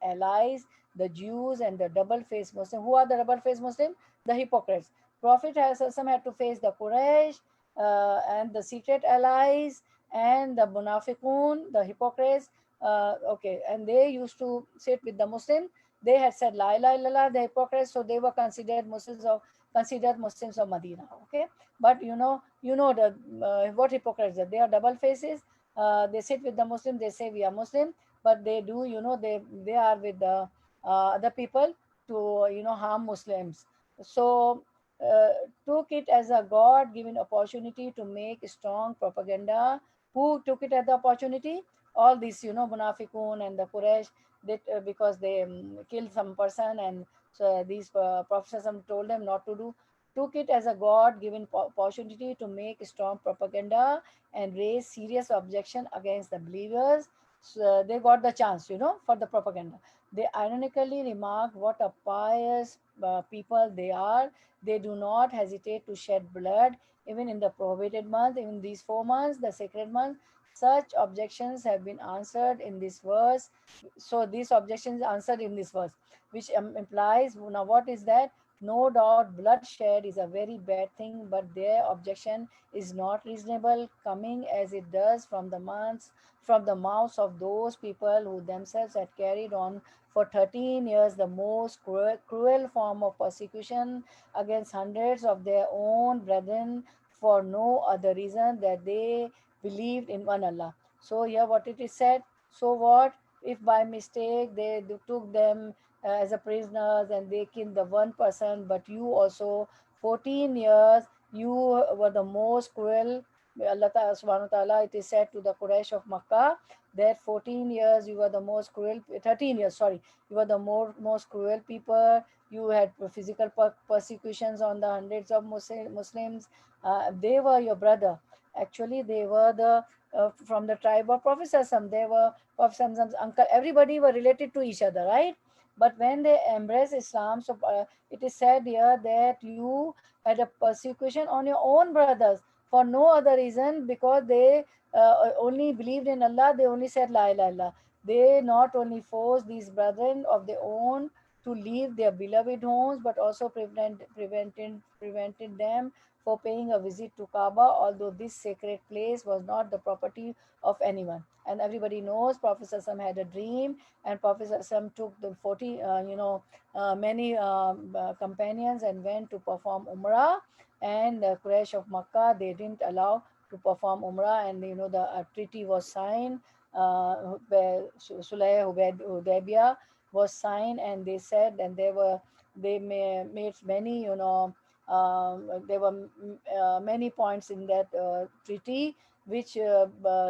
allies, the Jews and the double-faced Muslim. Who are the double-faced Muslim? The hypocrites. Prophet has had to face the Quraysh and the secret allies and the munafiqun, the hypocrites. Okay, and they used to sit with the Muslim. They had said la ilaha illallah, the hypocrites, so they were considered Muslims of Medina. Okay, but you know the what hypocrites are. They are double faces. They sit with the Muslim. They say we are Muslim, but they do, they are with the other people to harm Muslims. So uh, took it as a God-given opportunity to make strong propaganda. Who took it as the opportunity? All these, Munafiqun and the Quraysh, that because they killed some person, and so these prophets told them not to do. Took it as a God-given opportunity to make strong propaganda and raise serious objection against the believers. So they got the chance, for the propaganda. They ironically remark what a pious people they are. They do not hesitate to shed blood even in the prohibited month, even these 4 months, the sacred month. Such objections have been answered in this verse. So these objections answered in this verse, which implies, now what is that? No doubt bloodshed is a very bad thing, but their objection is not reasonable, coming as it does from the mouths of those people who themselves had carried on for 13 years the most cruel form of persecution against hundreds of their own brethren for no other reason that they believed in one Allah. So here what it is said. So what if by mistake they took them as a prisoners and they killed the one person, but you also 14 years you were the most cruel. Allah subhanahu wa ta'ala, it is said to the Quraysh of Makkah that 14 years you were the most cruel, 13 years, sorry, you were the most cruel people. You had physical persecutions on the hundreds of Muslims. They were your brother. Actually, they were from the tribe of Prophet Sassam. They were Prophet Samsam's uncle. Everybody were related to each other, right? But when they embraced Islam, so it is said here that you had a persecution on your own brothers for no other reason, because they only believed in Allah. They only said la ilaha illallah. They not only forced these brethren of their own to leave their beloved homes, but also prevented them for paying a visit to Kaaba, although this sacred place was not the property of anyone. And everybody knows Prophet Sassam had a dream, and Prophet Sassam took the 40, many companions and went to perform Umrah. And the Quraysh of Makkah, they didn't allow to perform Umrah, and the treaty was signed. Where Sulh Hudaybiyah was signed, and they said, and made many, there were many points in that treaty which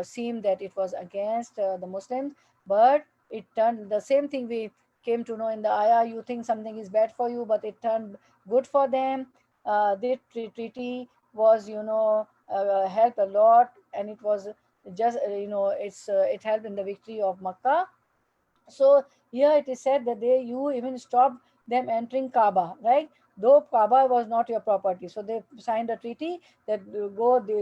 seemed that it was against the Muslims, but it turned the same thing we came to know in the ayah. You think something is bad for you, but it turned good for them. This treaty was, helped a lot, and it was just, it helped in the victory of Makkah. So here it is said that you even stopped them entering Kaaba, right? Though Kaaba was not your property, so they signed a treaty that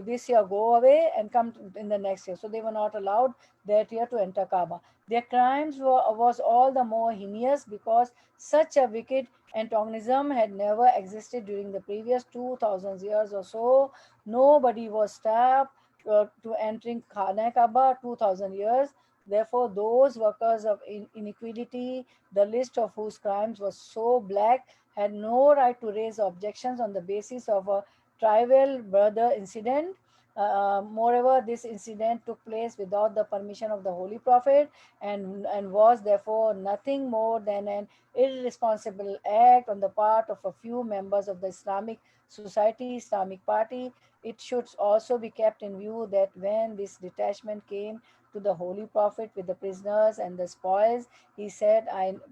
this year go away and come in the next year. So they were not allowed that year to enter Kaaba. Their crimes was all the more heinous because such a wicked antagonism had never existed during the previous 2,000 years or so. Nobody was stopped to entering Khana Kaaba 2,000 years. Therefore, those workers of iniquity, the list of whose crimes was so black, had no right to raise objections on the basis of a trivial brother incident. Moreover, this incident took place without the permission of the Holy Prophet, and was therefore nothing more than an irresponsible act on the part of a few members of the Islamic Society, Islamic Party. It should also be kept in view that when this detachment came to the Holy Prophet with the prisoners and the spoils, he said,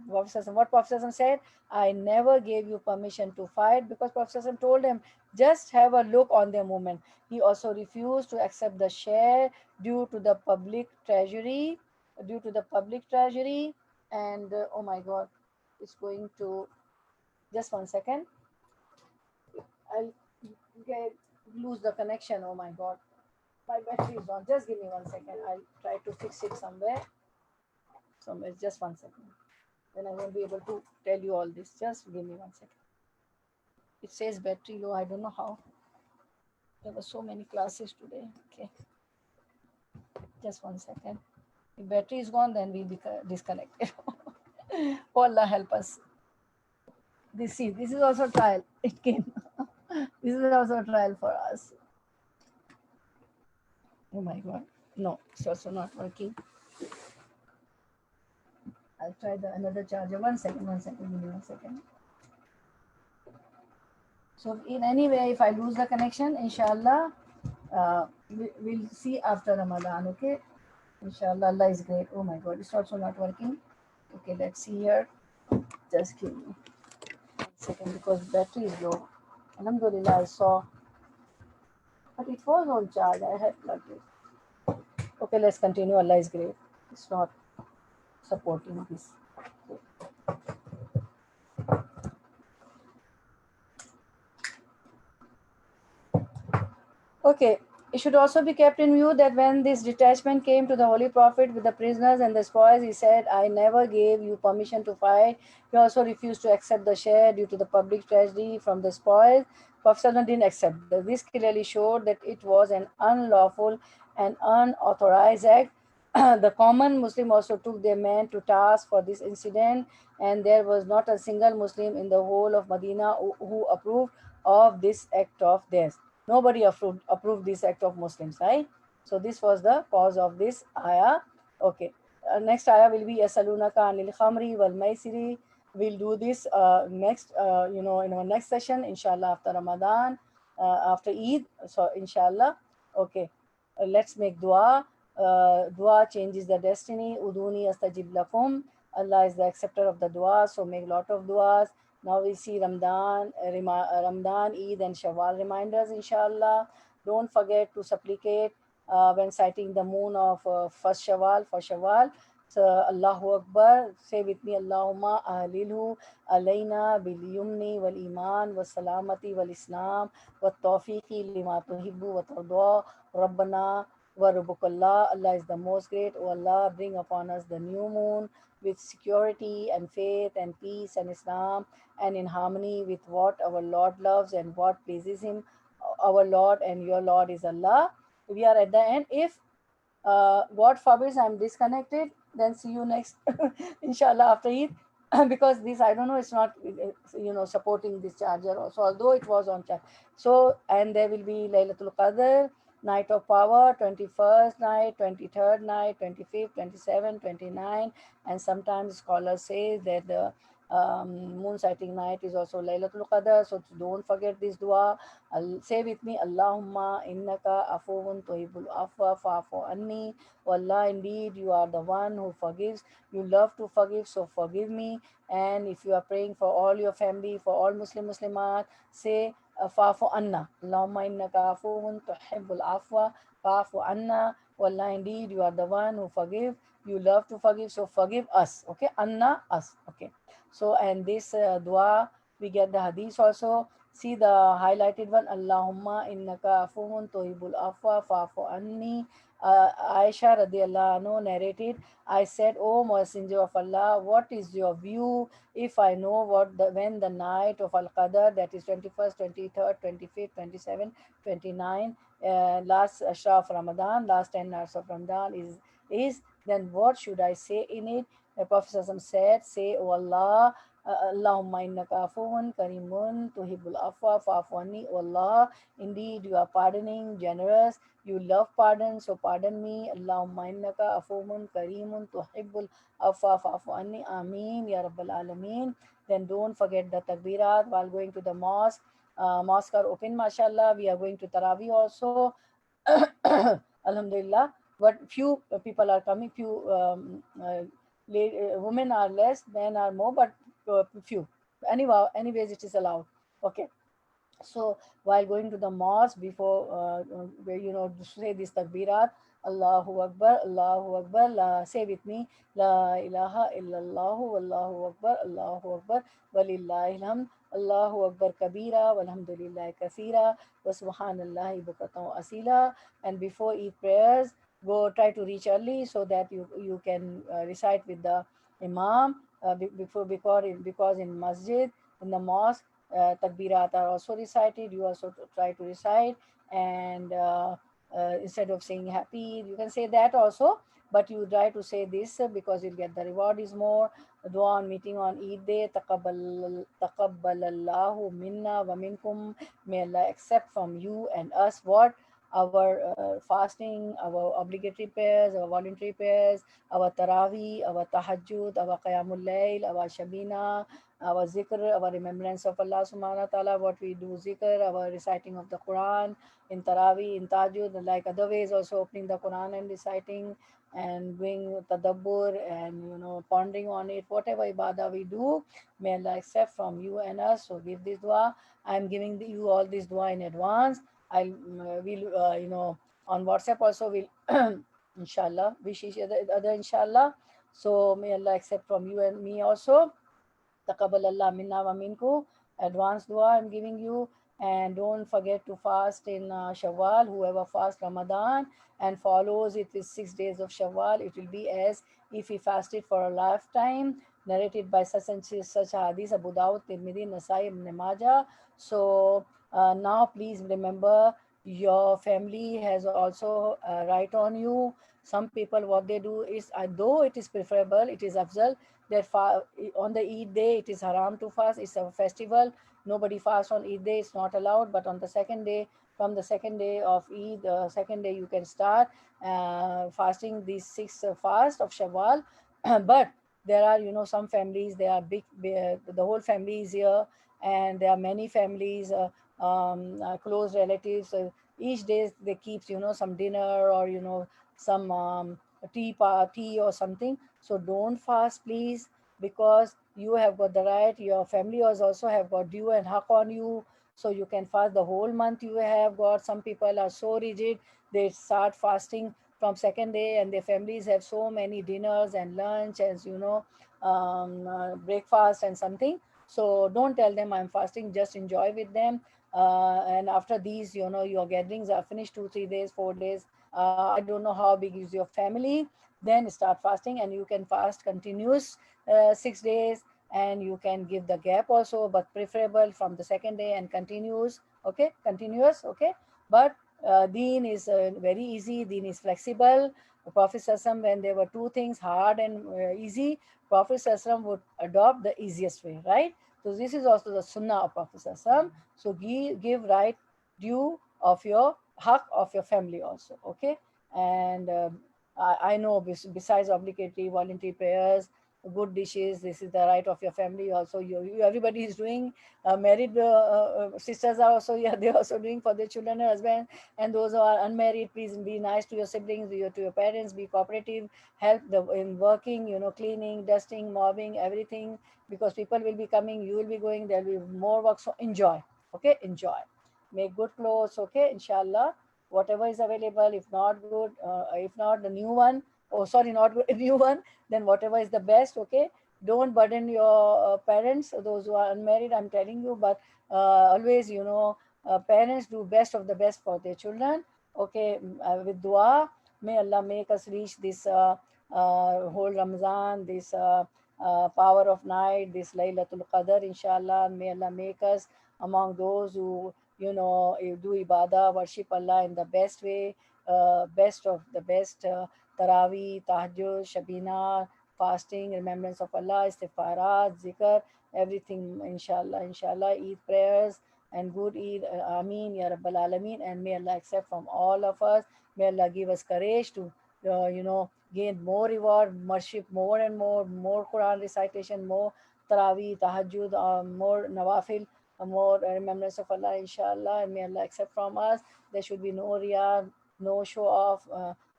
what Prophet said, I never gave you permission to fight, because Prophet told him, just have a look on their movement. He also refused to accept the share due to the public treasury, and oh my God, it's going to, just 1 second, I'll get, lose the connection. Oh my God. My battery is on. Just give me 1 second. I'll try to fix it somewhere. Somewhere. Just 1 second. Then I won't be able to tell you all this. Just give me 1 second. It says battery low. I don't know how. There were so many classes today. Okay. Just 1 second. If battery is gone, then we'll be disconnected. Oh Allah help us. This is also trial. It came. This is also a trial for us. Oh my God. No, it's also not working. I'll try another charger. 1 second, 1 second, give me 1 second. So in any way, if I lose the connection, inshallah, we'll see after Ramadan, okay? Inshallah, Allah is great. Oh my God, it's also not working. Okay, let's see here. Just give me 1 second because battery is low. Alhamdulillah, I saw, but it was on charge. I had plugged it. Okay, let's continue. Allah is great. It's not supporting this. Okay, it should also be kept in view that when this detachment came to the Holy Prophet with the prisoners and the spoils, he said, I never gave you permission to fight. He also refused to accept the share due to the public tragedy from the spoils. Prophet didn't accept. This clearly showed that it was an unlawful and unauthorized act. The common Muslim also took their men to task for this incident, and there was not a single Muslim in the whole of Medina who approved of this act of theirs. Nobody approved this act of Muslims, right? So this was the cause of this ayah. Okay. Next ayah will be Yasalunaka anil khamri wal maisiri. We'll do this next, in our next session, inshallah, after Ramadan, after Eid. So, inshallah. Okay. Let's make dua. Dua changes the destiny. Uduni astajib lakum. Allah is the acceptor of the dua. So, make lot of duas. Now we see Ramadan, Eid and Shawwal reminders, inshallah. Don't forget to supplicate when sighting the moon of first Shawwal, for Shawwal. So Allahu Akbar, say with me, Allahumma ahlilhu alayna bil yumni wal iman wal salamati wal islam wal tawfiqi lima tuhibbu wa tarda Rabbana wa Rabbukallah. Allah is the most great. O Allah, bring upon us the new moon with security and faith and peace and Islam, and in harmony with what our Lord loves and what pleases Him. Our Lord and your Lord is Allah. We are at the end. If God forbids I'm disconnected, then see you next, inshallah, after Eid. Because this, I don't know, it's not, supporting this charger also, although it was on charge. So, and there will be Laylatul Qadr, night of power, 21st night, 23rd night, 25th, 27th, 29th, and sometimes scholars say that the moon sighting night is also Laylatul Qadr. So don't forget this dua. Say with me, Allahumma innaka afuun tuhibul afwa fa'fu anni. Oh Allah, indeed you are the one who forgives. You love to forgive, so forgive me. And if you are praying for all your family, for all Muslimat, say fa'fu anna. Allahumma innaka afuun tuhibbul afwa fa'fu anna. Oh Allah, indeed you are the one who forgive. You love to forgive, so forgive us. Okay, anna, us. Okay. So, and this dua, we get the hadith also. See the highlighted one, Allahumma innaka afuun tuhibul afwa fa'fu anni. Aisha radiallahu anhu narrated, I said, O Messenger of Allah, what is your view if I know when the night of Al-Qadr, that is 21st, 23rd, 25th, 27th, 29th, last Ashra of Ramadan, last 10 nights of Ramadan is, then what should I say in it? The Prophet said, say, O Allah, Allahumma innaka afuun karimun tuhibbul afwa fa'fu anni. O Allah, indeed you are pardoning, generous, you love pardon, so pardon me. Allahumma innaka afuun karimun tuhibbul afwa fa'fu anni. Ameen ya Rabbal Alameen. Then don't forget the takbirat while going to the mosque. Mosque are open, mashallah. We are going to Taraweeh also. Alhamdulillah. But few people are coming, few women are less, men are more, but few. Anyways, it is allowed. Okay. So while going to the mosque, before to say this takbirat, Allahu Akbar, Allahu Akbar. Say with me, La ilaha illallah, Wallahu Akbar, Allahu Akbar, Walillahil hamd. Allahu Akbar kabira, walhamdulillah kaseera, wa subhanallahi bukratan wa asila. And before eat prayers, go try to reach early so that you can recite with the imam before because in masjid, in the mosque, takbirat are also recited. You also try to recite, and instead of saying happy, you can say that also, but you try to say this because you'll get the reward is more. Dua on meeting on Eid day, taqabbalallahu minna wa minkum. May Allah accept from you and us what our fasting, our obligatory prayers, our voluntary prayers, our taraweeh, our tahajjud, our qiyamul layl, our shabina, our zikr, our remembrance of Allah subhanahu wa ta'ala, what we do zikr, our reciting of the Quran, in Taraweeh, in Tajud, like other ways also opening the Quran and reciting and doing tadabbur and pondering on it, whatever ibadah we do, may Allah accept from you and us. So give this dua. I am giving you all this dua in advance. I'll will on WhatsApp also will inshallah wish each other inshallah. So may Allah accept from you and me also. Taqabbalallah minna wa minku. Advanced dua I'm giving you. And don't forget to fast in Shawwal. Whoever fasts Ramadan and follows it with 6 days of Shawwal, it will be as if he fasted for a lifetime. Narrated by such and such hadith, Abu Dawud, Tirmidhi, Nasai, Ibn Majah. So now please remember your family has also right on you. Some people what they do is, though it is preferable, it is afzal that on the Eid day it is haram to fast. It's a festival. Nobody fasts on Eid day. It's not allowed. But on the second day, from the second day of Eid, second day you can start fasting these 6 fast of Shawwal. But there are some families, they are the whole family is here, and there are many families, close relatives. Each day they keep some dinner or some tea or something. So don't fast, please, because you have got the right. Your family has also have got due and haq on you. So you can fast the whole month. You have got, some people are so rigid, they start fasting from second day, and their families have so many dinners and lunch and breakfast and something. So don't tell them I'm fasting. Just enjoy with them. And after these, your gatherings are finished, 2 3 days, 4 days. I don't know how big is your family. Then start fasting, and you can fast continuous 6 days, and you can give the gap also, but preferable from the second day and continuous. Okay, continuous. Okay, but deen is very easy. Deen is flexible. Prophet Sassam, when there were two things, hard and easy, Prophet Sassam would adopt the easiest way, right? So this is also the sunnah of Prophet Sassam. So give right due of your haq of your family also. Okay, and I know besides obligatory voluntary prayers, good dishes, this is the right of your family also. You everybody is doing. Married sisters are also, yeah, they're also doing for their children and husband. And those who are unmarried, please be nice to your siblings, to your parents, be cooperative, help in working, cleaning, dusting, mopping, everything, because people will be coming, you will be going, there will be more work. So enjoy. Okay, enjoy. Make good clothes. Okay, inshallah, whatever is available. If not good, if not the new one, oh sorry, not good, new one, then whatever is the best. Okay, don't burden your parents, those who are unmarried, I'm telling you. But always, parents do best of the best for their children. Okay, with dua, may Allah make us reach this whole Ramadan, this power of night, this Laylatul Qadr, inshallah. May Allah make us among those who do ibadah, worship Allah in the best way, best of the best. Taraweeh, Tahajjud, Shabina, fasting, remembrance of Allah, istighfarat, zikr, everything, inshallah, inshallah, Eid prayers and good Eid, Ameen, Ya Rabbal Alameen, and may Allah accept from all of us. May Allah give us courage to, gain more reward, worship more and more Quran recitation, more Taraweeh, Tahajjud, more Nawafil, more remembrance of Allah, inshallah, and may Allah accept from us. There should be no riyah, no show off,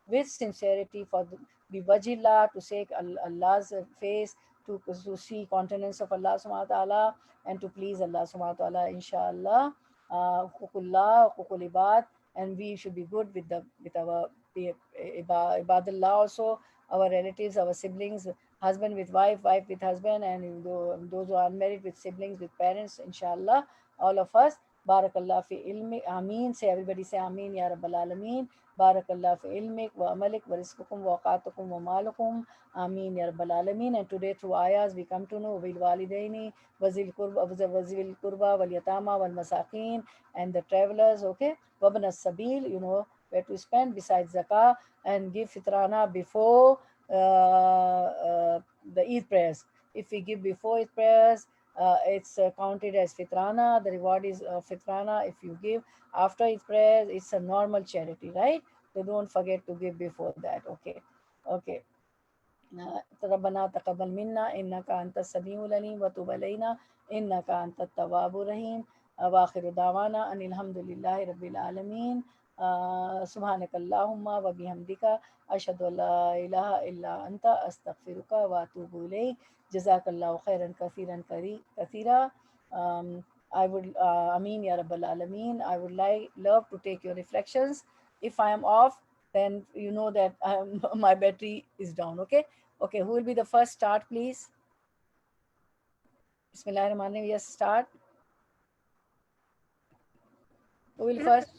with sincerity for the biwajillah, to seek Allah's face, to see countenance of Allah subhanahu wa ta'ala, and to please Allah subhanahu wa ta'ala, inshallah. Huququllah, huququl ibad, and we should be good with our Ibadullah also, our relatives, our siblings, husband with wife, wife with husband, and those who are unmarried with siblings, with parents, inshallah, all of us. Barakallah fi ilmi, Ameen. Say, everybody say Ameen, Ya Rabbal Alameen. Barakallah fi ilmik wa amalik wa rizqukum wa awqatukum wa malukum. Ameen, Ya Rabbal Alameen. And today through ayahs we come to know Bil Walidaini, Wazil Kurba, Wal Yatama, Wal Masakin, and the travelers, okay? Wabna Sabil, you know where to spend besides zakah, and give fitrana before the Eid prayers. If we give before Eid prayers, it's counted as fitrana. The reward is fitrana. If you give after Eid prayers, it's a normal charity, right? So don't forget to give before that. Okay, okay. ربنا تقبل منا إنك أنت السميع العليم وتب علينا إنك أنت التواب الرحيم وآخر دعوانا أن الحمد لله رب العالمين سبحانك اللهم وبحمدك أشهد أن لا إله إلا أنت أستغفرك وأتوب إليك جزاك الله خيرا كثيرا كثيرا. I would Ameen Ya Rabbal Alameen. I would love to take your reflections. If I am off, then you know that my battery is down. Okay. Okay, who will be the first start, please? Bismillahirrahmanirrahim. Yes, start. Who will first?